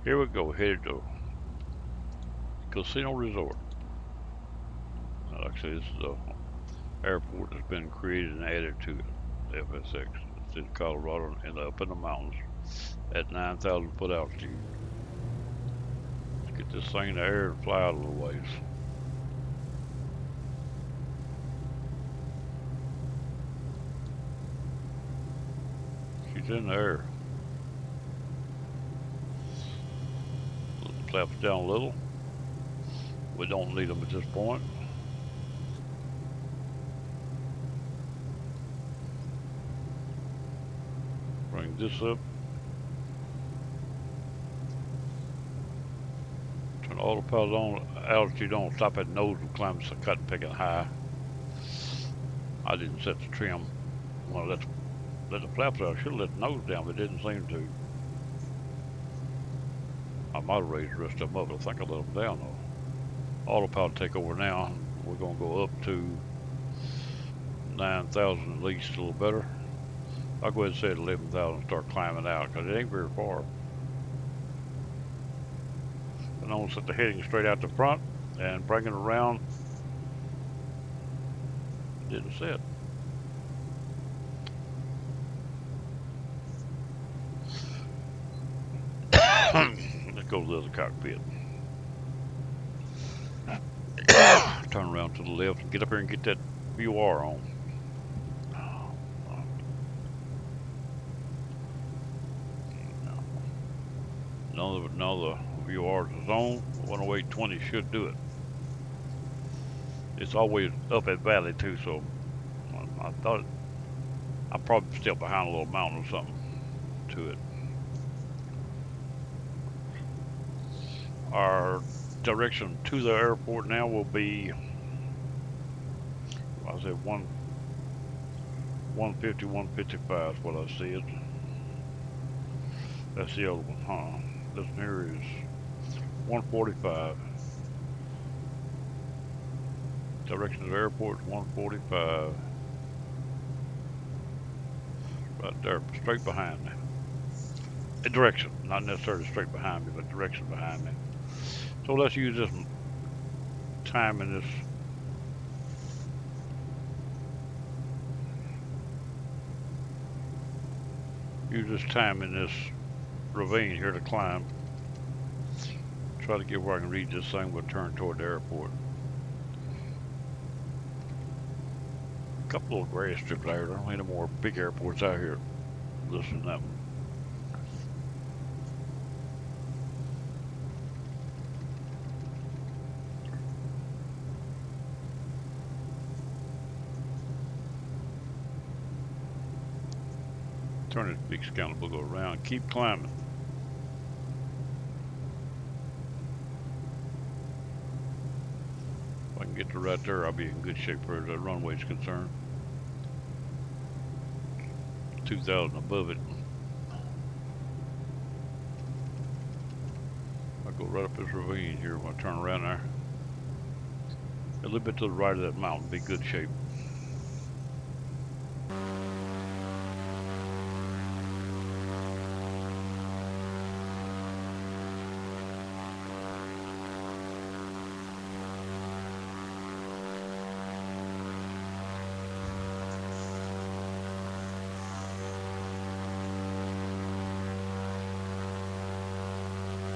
Here we go, headed to Casino Resort. Like I said, this is a airport that's been created and added to FSX. It's in Colorado and up in the mountains at 9,000 foot altitude. Let's get this thing in the air and fly out a little ways. She's in the air. Flaps down a little. We don't need them at this point. Bring this up. Turn the autopilot on, altitude on, stop at nose and climb the cutting picking high. I didn't set the trim. Well, let the flaps out. I should have let the nose down, but it didn't seem to. I might have raised the rest of them up, but I think I let them down though. Autopilot take over now. We're gonna go up to 9,000 at least, a little better. I'll go ahead and say 11,000 and start climbing out, because it ain't very far. on set the heading straight out the front and bring it around. Didn't set. Let's go to the other cockpit. Turn around to the left and get up here and get that VOR on. Now the VOR is on. 108.20 should do it. It's always up at valley too, so I thought I'm probably still behind a little mountain or something to it. Our direction to the airport now will be, I said 150, 155 is what I said. That's the other one, huh? This one here is 145. Direction to the airport is 145. Right there, straight behind me. A direction, not necessarily straight behind me, but direction behind me. So let's use this time in this. Use this time in this ravine here to climb. Try to get where I can read this thing. We'll turn toward the airport. A couple little grass strips there. There aren't any more big airports out here. This and that one. Turn this big scoundrel, we'll go around, keep climbing. If I can get to right there, I'll be in good shape for the runway is concerned. 2,000 above it. I'll go right up this ravine here when I turn around there. A little bit to the right of that mountain, be good shape.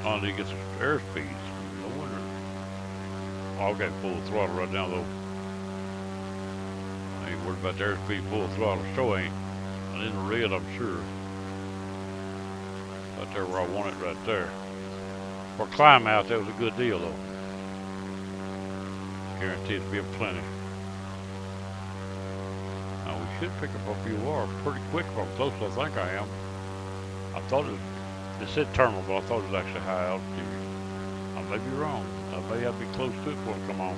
Oh, you get some airspeed. No wonder. Oh, I've got full throttle right now though. I ain't worried about the airspeed, full throttle. Sure ain't. And in the red, I'm sure. Right there where I want it, right there. For climb out, that was a good deal though. Guaranteed to be a plenty. Now we should pick up a few more pretty quick from close. I think I am. I thought it said terminal, but I thought it was actually high altitude. I may be wrong. I may have to be close to it before it come on.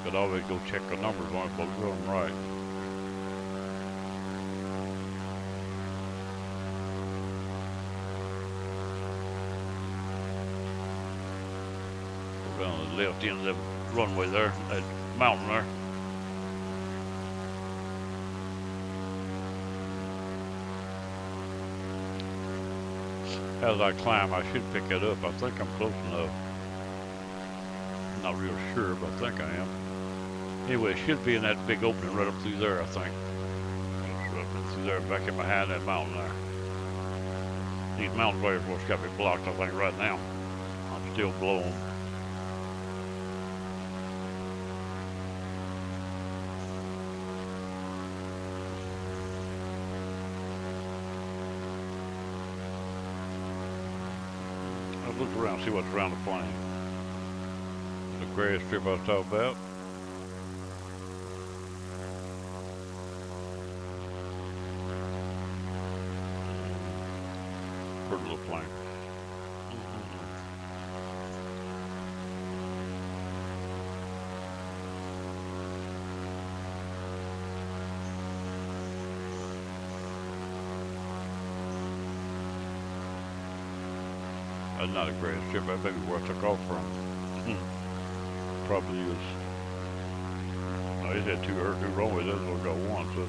Could always go check the numbers on it, but we're doing them right. We're on the left end of the runway there, that mountain there. As I climb, I should pick it up. I think I'm close enough. I'm not real sure, but I think I am. Anyway, it should be in that big opening right up through there, I think. Right up through there, back in behind that mountain there. These mountain layers what's got me blocked, I think, right now. I'm still blowing. Let's look around, see what's around the plane. The grass strip I was talking about. Pretty little plane. That's not a grass strip, that may be where I took off from. Probably is. No, he's had two runways, that's only got one, so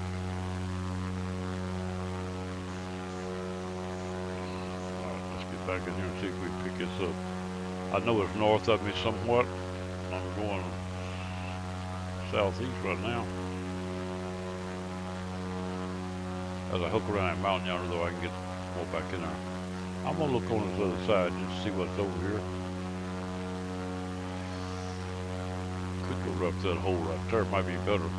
back in here and see if we can pick this up. I know it's north of me somewhat. I'm going southeast right now. As I hook around that mountain yonder, though, I can get more back in there. I'm gonna look on this other side just to see what's over here. Could go right up that hole right there. Might be better.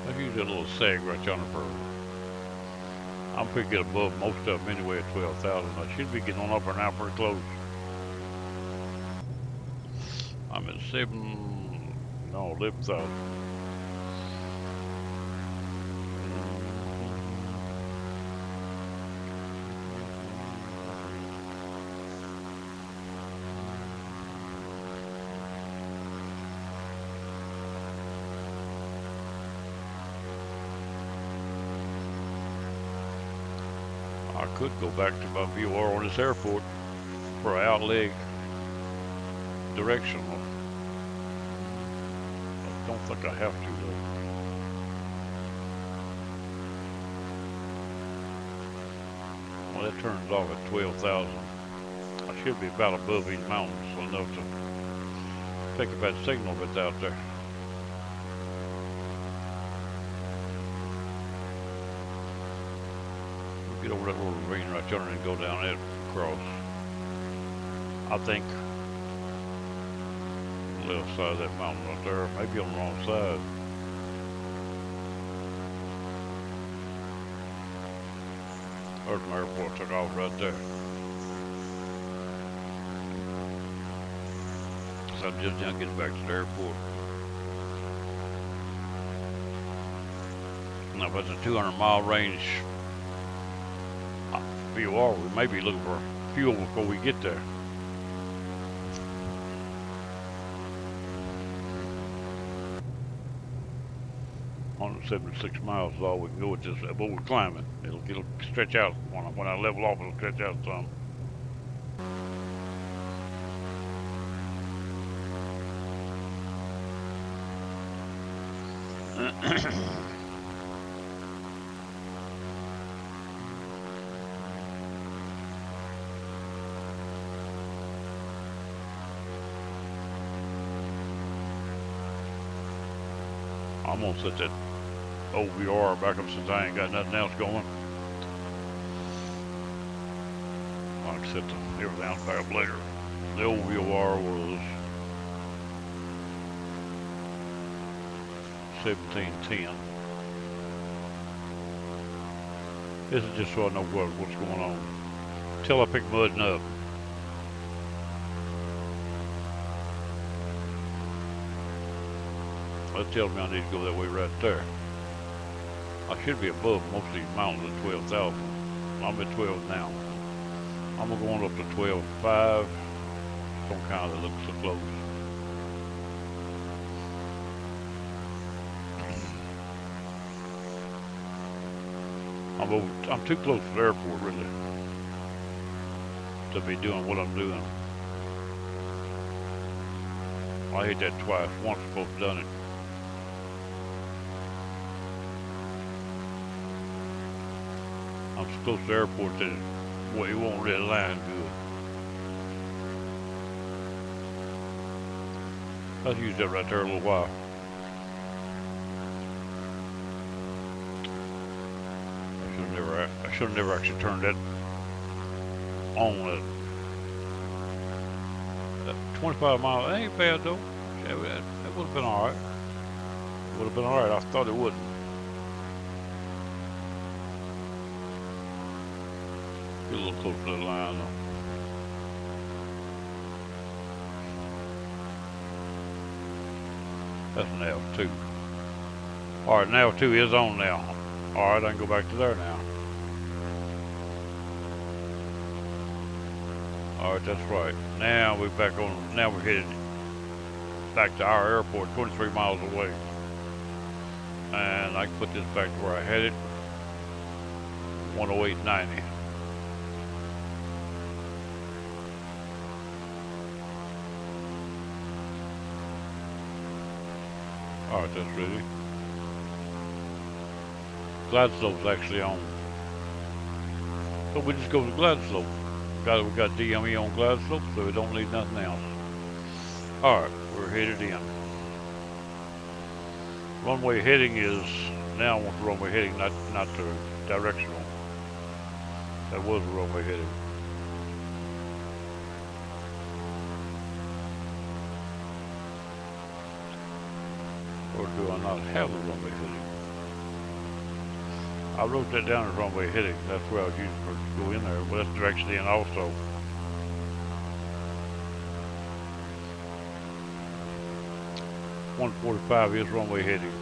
Let's use that little sag right yonder for. I'm pretty good above most of them anyway at 12,000. I should be getting on up there now pretty close. I'm at 11,000. I could go back to my VOR on this airport for an outleg direction. I don't think I have to though. Well, that turns off at 12,000. I should be about above these mountains enough to pick up that signal if it's out there. Get over that little ravine right yonder and go down that across. I think left side of that mountain right there, maybe on the wrong side. There's my airport, took off right there. So I'm just now getting back to the airport. Now if it's a 200-mile range VOR, we may be looking for fuel before we get there. On 76 miles is all we can go with this, but we're climbing. It'll stretch out when I level off. It'll stretch out some. I'm gonna set that OVR back up since I ain't got nothing else going. I can set everything else back up later. The OVR was 1710. This is just so I know what's going on. Till I pick mudding up. That tells me I need to go that way right there. I should be above most of these mountains at 12,000. I'm at 12 now. I'm gonna go on up to 12.5. Some kind of look so close. I'm too close to the airport really to be doing what I'm doing. I hit that twice. Once I supposed to done it. I'm so close to the airport that it won't really line good. Let's use that right there a little while. I should have never actually turned that on. That 25 miles, that ain't bad though. That would have been alright. It would have been alright. I thought it wouldn't. Get a little closer to the line though. That's nav 2. Alright, nav 2 is on now. Alright, I can go back to there now. Alright, that's right. Now we're back on, now we're headed back to our airport, 23 miles away. And I can put this back to where I had it, 108.90. Alright, that's ready. Gladstone's actually on. So we just go to glide slope. We got DME on glide slope, so we don't need nothing else. Alright, we're headed in. Runway heading is now with runway heading, not the directional. That was a runway heading. Or do I not have a runway heading? I wrote that down as runway heading. That's where I was using for to go in there, but that's direction in also. .145 is runway heading.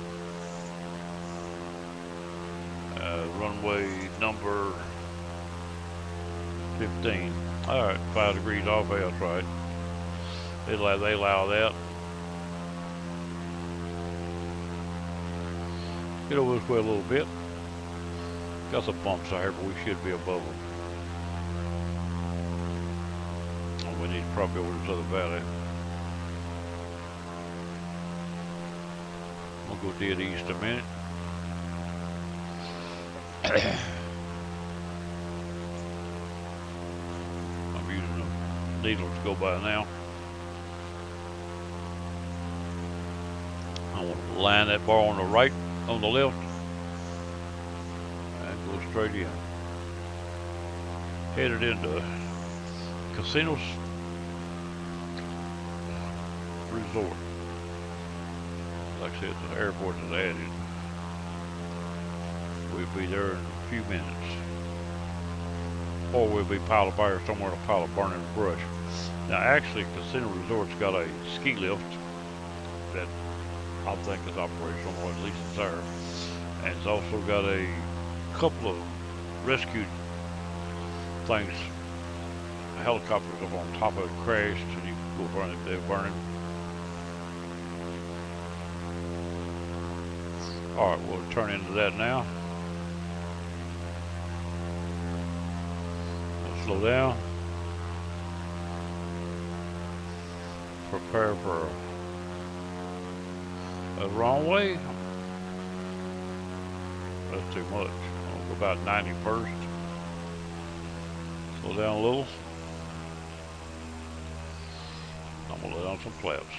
Runway number 15. Alright, 5 degrees off, that's right. They allow that. Get over this way a little bit. Got some bumps out here, but we should be above them. Oh, we need probably over this other valley. We'll go dead east a minute. I'm using the needle to go by now. I want to line that bar on the right, on the left, and go straight in. Headed into Casinos Resort. Like I said, the airport is added. We'll be there in a few minutes. Or we'll be piled up there somewhere in a pile of burning brush. Now actually, Casino Resort's got a ski lift that I think is operational, or at least it's there. And it's also got a couple of rescue things. A helicopter up on top of it crashed and you can go burn it, they're burning. Alright, we'll turn into that now. We'll slow down. Prepare for a runway. That's too much. I'll go about 90 first. Slow down a little. I'm gonna let on some flaps.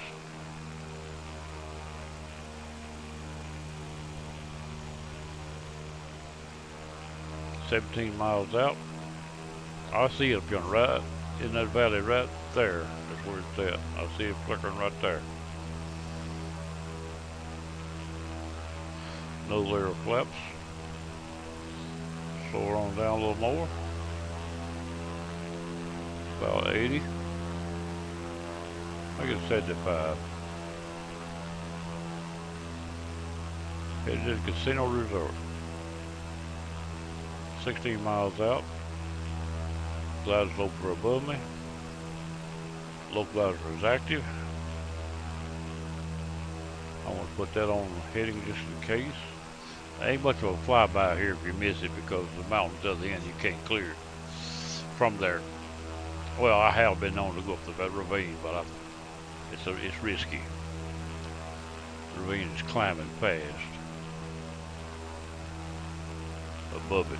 $17 miles out. I see it up on the right in that valley right there. That's where it's at. I see it flickering right there. No layer of flaps. Slow her on down a little more. About 80. I get 75. Headed to the Casino Resort. 16 miles out. Glide slope are above me. Localizer is active. I want to put that on heading just in case. Ain't much of a flyby here if you miss it because the mountain's at the end, you can't clear it from there. Well, I have been known to go up the ravine, but it's risky. The ravine is climbing fast above it.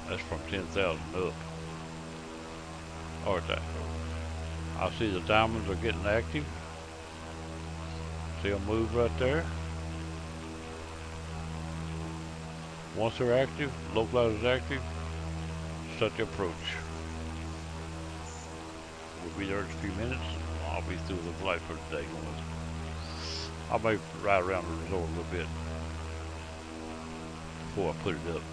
That's from 10,000 up. Or that. I see the diamonds are getting active. See them move right there. Once they're active, localizer is active, start the approach. We'll be there in a few minutes. I'll be through the flight for the day. I may ride around the resort a little bit before I put it up.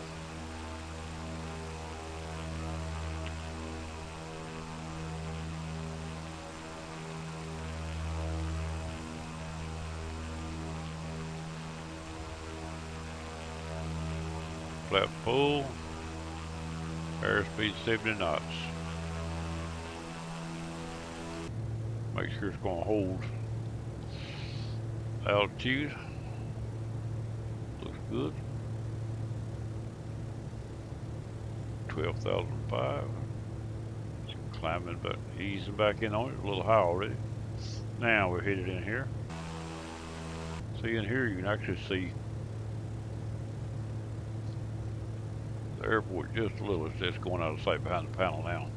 Flap full, airspeed 70 knots. Make sure it's going to hold altitude. Looks good. 12,005. Climbing, but easing back in on it. A little high already. Now we're headed in here. See in here, you can actually see the airport just a little. It's just going out of sight behind the panel now.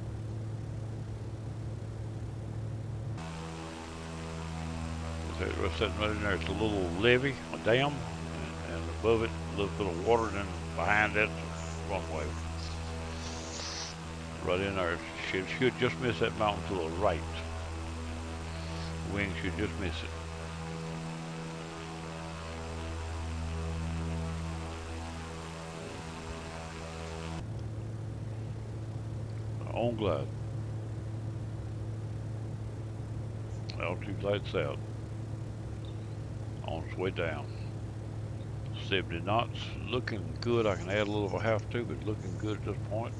We're sitting right in there. It's a little levee, a dam, and above it, a little bit of water, and then behind it, runway. Right in there. Should just miss that mountain to the right. The wing should just miss it. On glide. Altitude lights out. On its way down. 70 knots. Looking good. I can add a little if I have to, but looking good at this point.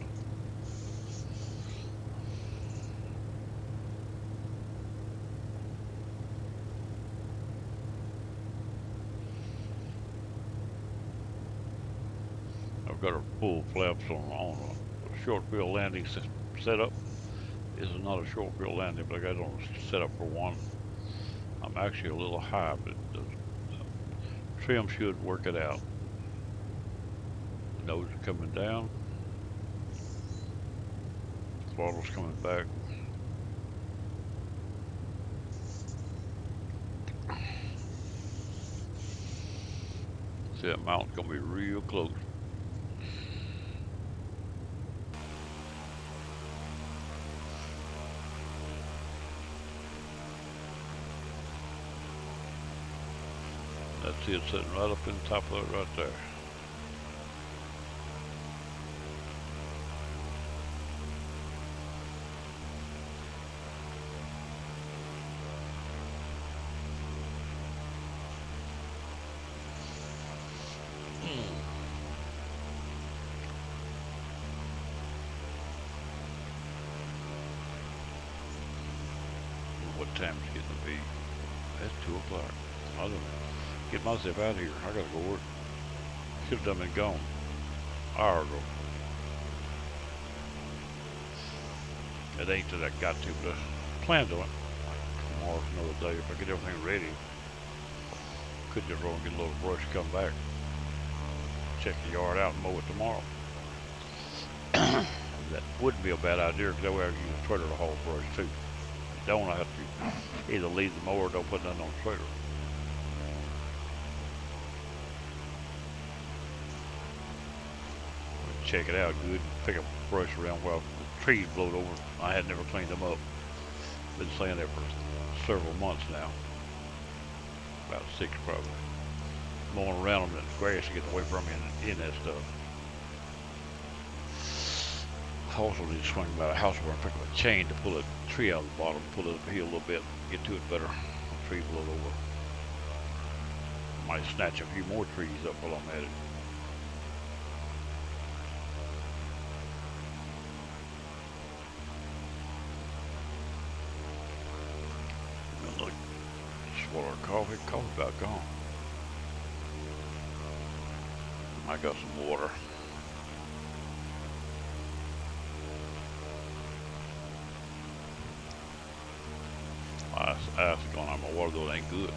I've got a full flaps on a short field landing setup. This is not a short field landing, but I got it on a setup for one. I'm actually a little high, but the trim should work it out. Nose is coming down. Throttle's coming back. See, that mountain's gonna be real close. That's it, sitting right up in the top of it right there. What time it's getting to be? That's 2 o'clock. I don't get myself out of here. I gotta go work. Should have done been gone. An hour ago. It ain't that I got to, but I planned on it. Tomorrow's another day. If I get everything ready, could just roll and get a little brush, come back, check the yard out and mow it tomorrow. That wouldn't be a bad idea, because that way I can use a trailer to haul brush too. Don't I have to either leave the mower or don't put nothing on the trailer. Check it out good, pick a brush around where the trees blowed over. I had never cleaned them up. Been saying that for several months now. About 6 probably. Mowing around them in the grass to get away from me and in that stuff. I also need to swing by the house where I pick up a chain to pull a tree out of the bottom, pull it up here a little bit, get to it better. The tree blowed over. Might snatch a few more trees up while I'm at it. Look, swallow our coffee. Coffee's about gone. I got some water. Ice is going on my water, though it ain't good.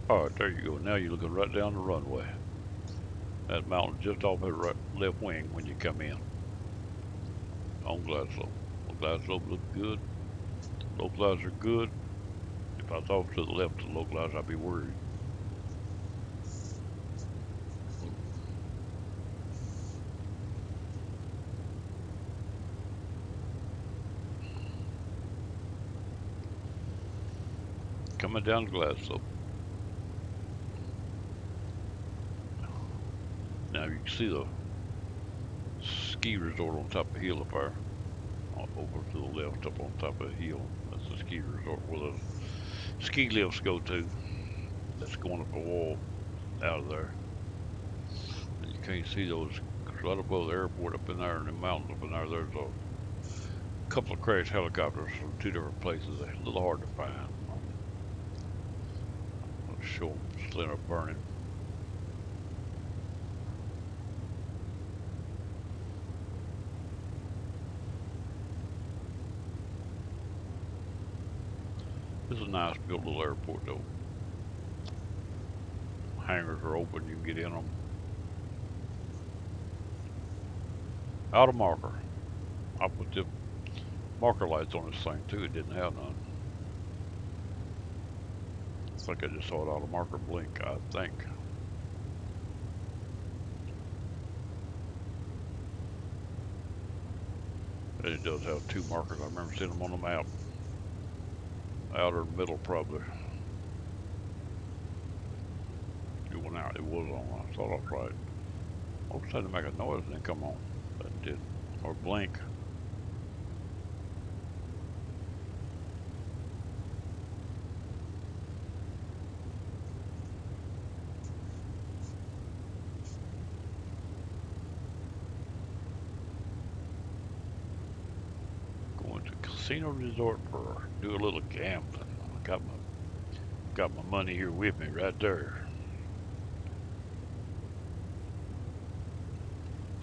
Alright, there you go. Now you're looking right down the runway. That mountain just off the right, left wing when you come in. On glide slope. Glide slope looks good. Low glides are good. If I was off to the left of the low glides, I'd be worried. Coming down the glide slope. Now you can see the ski resort on top of the hill up there. Over to the left up on top of the hill. That's the ski resort where the ski lifts go to. That's going up the wall out of there. And you can't see those right above the airport up in there and the mountains up in there. There's a couple of crashed helicopters from 2 different places. They're a little hard to find. I'll show them slender burning. This is a nice built little airport though. hangars are open, you can get in them. Out of marker. I put the marker lights on this thing too. It didn't have none. I think I just saw it out of marker blink, I think. And it does have two markers. I remember seeing them on the map. Outer middle probably. It went out. It was on. I thought I was right. All of a sudden it make a noise and then come on. That did. Or blink. Going to Casino Resort for do a little gambling. I got my money here with me right there.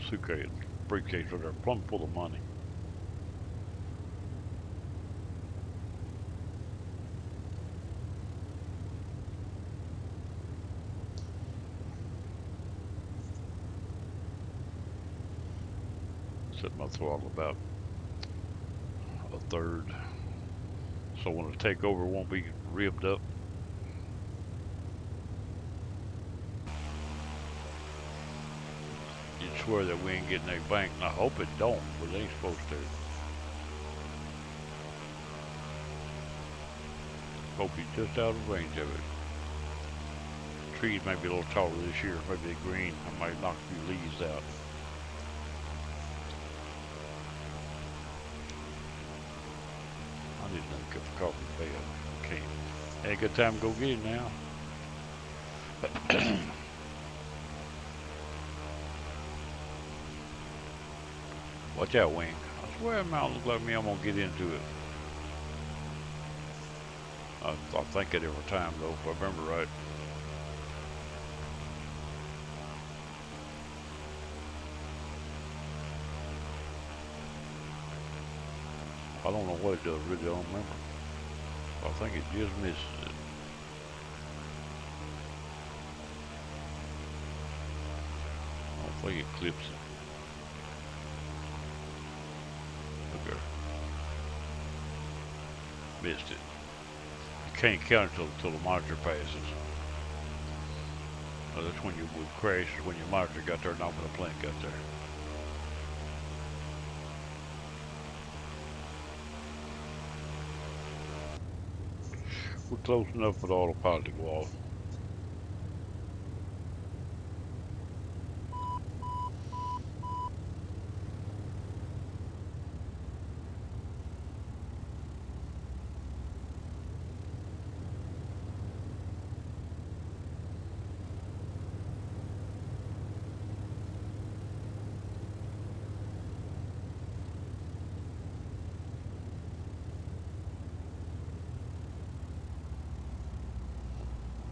Suitcase, briefcase right there, plumb full of money. Set my throttle about a third, so when the takeover won't be ribbed up. You'd swear that we ain't getting that bank, and I hope it don't, but they ain't supposed to. Hope he's just out of range of it. Trees may be a little taller this year, maybe they're green. I might knock a few leaves out. I need another cup of coffee in bed. Okay. Ain't a good time to go get it now. Watch out, Wing. I swear that mountain looks like me. I'm gonna get into it. I think it every time though, if I remember right. I don't know what it does, really, I don't remember. I think it just misses it. I don't think it clips it. Okay. Missed it. You can't count it till the monitor passes. That's when you would crash, when your monitor got there, not when the plane got there. We're close enough for the autopilot to go off.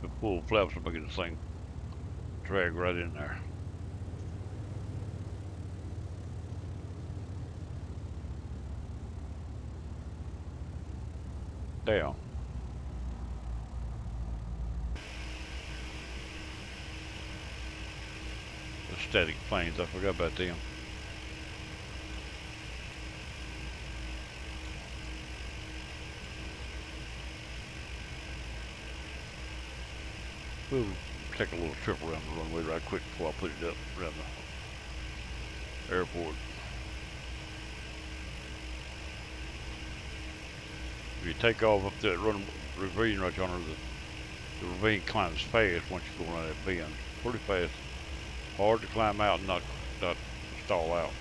The full flaps are making this thing drag right in there. Down. The static planes, I forgot about them. We'll take a little trip around the runway right quick before I put it up around the airport. If you take off up that ravine right yonder, the ravine climbs fast once you go around that bend. Pretty fast. Hard to climb out and not stall out.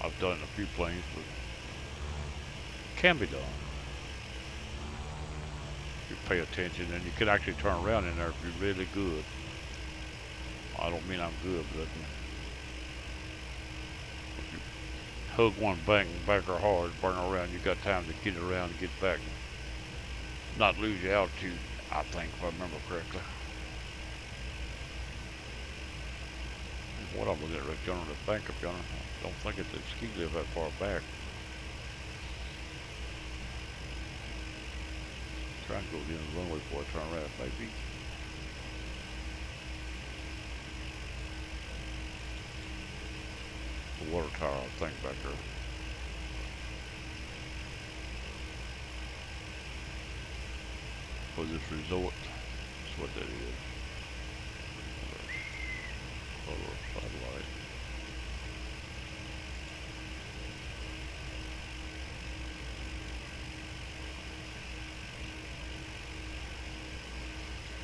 I've done it in a few planes, but it can be done. You pay attention, and you can actually turn around in there if you're really good. I don't mean I'm good, but if you hug one bank and back her hard, burn her around, you got time to get around and get back. Not lose your altitude, I think, if I remember correctly. What I'm looking at right yonder, the bank up yonder, I don't think it's a ski lift that far back. Try and go down the runway before I turn around, maybe. the water tower, I think, back there. For this resort. That's what that is. Solar satellite.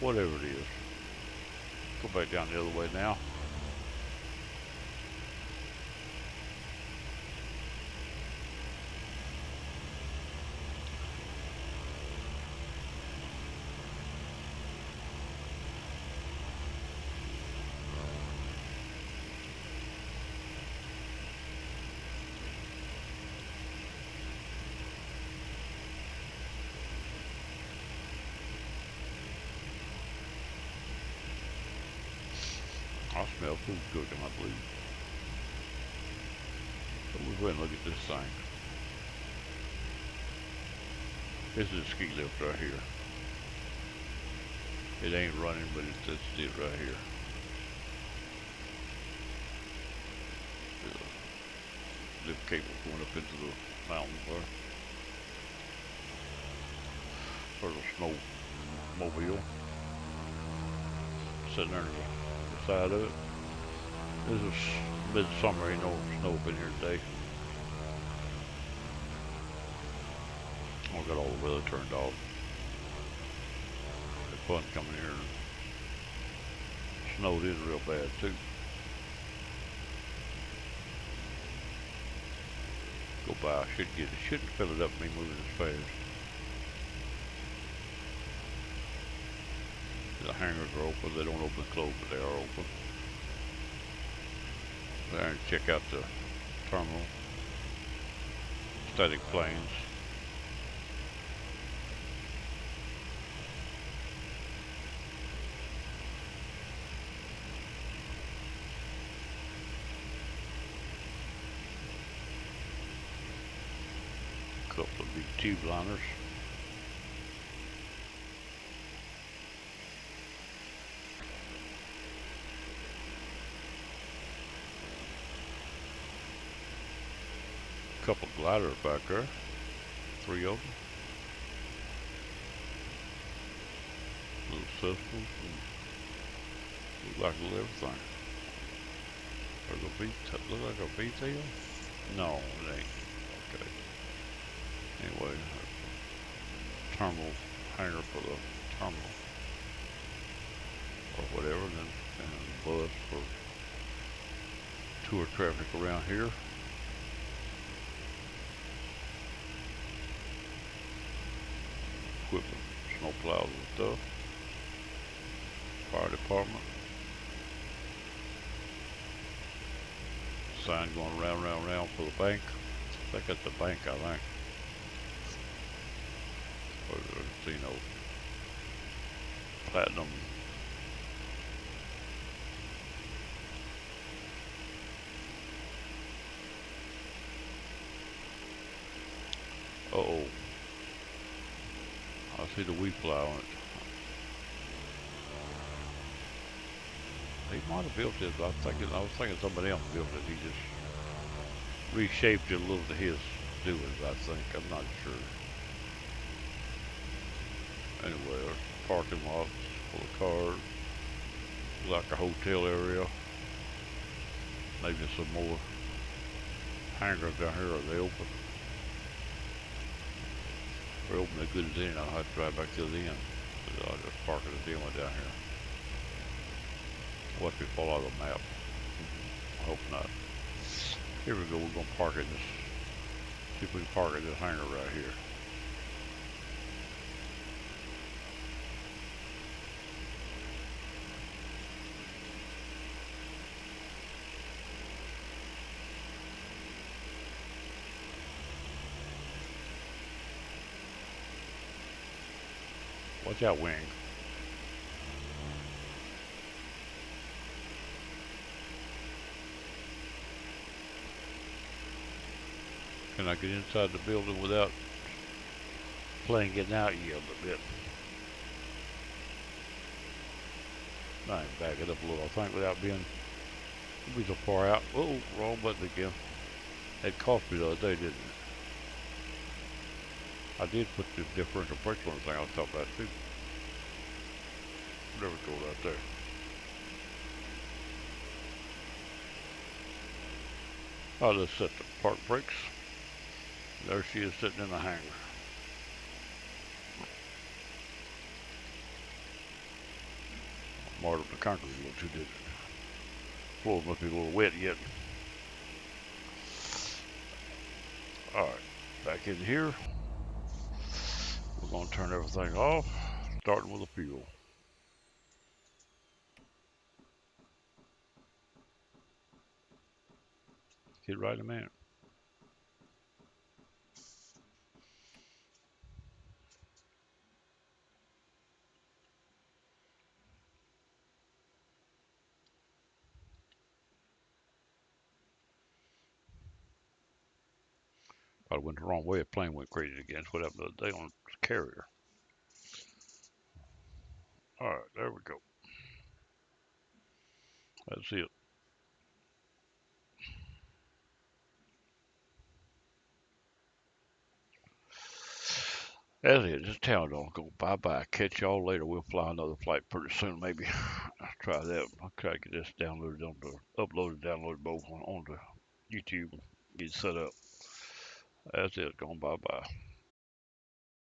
Whatever it is. Go back down the other way now. I smell food cooking, I believe. So we'll go ahead and look at this thing. This is a ski lift right here. It ain't running, but it's it right here. There's a lift cable going up into the mountain there. There's a snowmobile sitting there on the side of it. This is midsummer, ain't no snow up in here today. I got all the weather turned off. It's fun coming here and snowed in real bad too. Go by, I should get it. Shouldn't fill it up me moving as fast. The hangars are open, they don't open and close, but they are open. There and check out the terminal. Static planes. Couple of big tube liners. Couple gliders back there, 3 of them. Little systems, look like a little everything. Look like a V-tail? No, it ain't. Okay. Anyway, terminal hangar for the terminal or whatever, and bus for tour traffic around here. Equipment, snow plows and stuff. Fire department. Sign going round for the bank. I think that's the bank, I think. Or, you know, platinum. Uh-oh. I see the WFLY on it. He might have built it, but I was thinking somebody else built it. He just reshaped it a little to his doings, I think. I'm not sure. Anyway, there's parking lots full of cars. Like a hotel area. Maybe some more hangars down here. Are they open? We're open as good as any. I'll have to drive back to the end. I'll just park at the end down here. What if we fall out of the map? I hope not. Here we go. We're going to park at this. See if we can park at this hangar right here. Watch out, wing. Can I get inside the building without plane getting out? Yeah, a bit. I can back it up a little, I think, without being We'll be so far out. Oh, wrong button again. It cost me the other day, didn't it? I did put the differential brakes on the thing I was talking about too. There we go, right there. I'll just set the park brakes. There she is sitting in the hangar. Marred up the concrete a little too, didn't it? Floor must be a little wet yet. Alright, back in here. We're going to turn everything off, starting with the fuel. Get right in a minute. Probably went the wrong way. The plane went crazy again. That's what happened the other day on the carrier. Alright, there we go. That's it. That's it. This town don't go bye-bye. Catch y'all later. We'll fly another flight pretty soon, maybe. I'll try that. I'll try to get this downloaded uploaded, downloaded both onto YouTube. Get set up. That's it. Going bye-bye.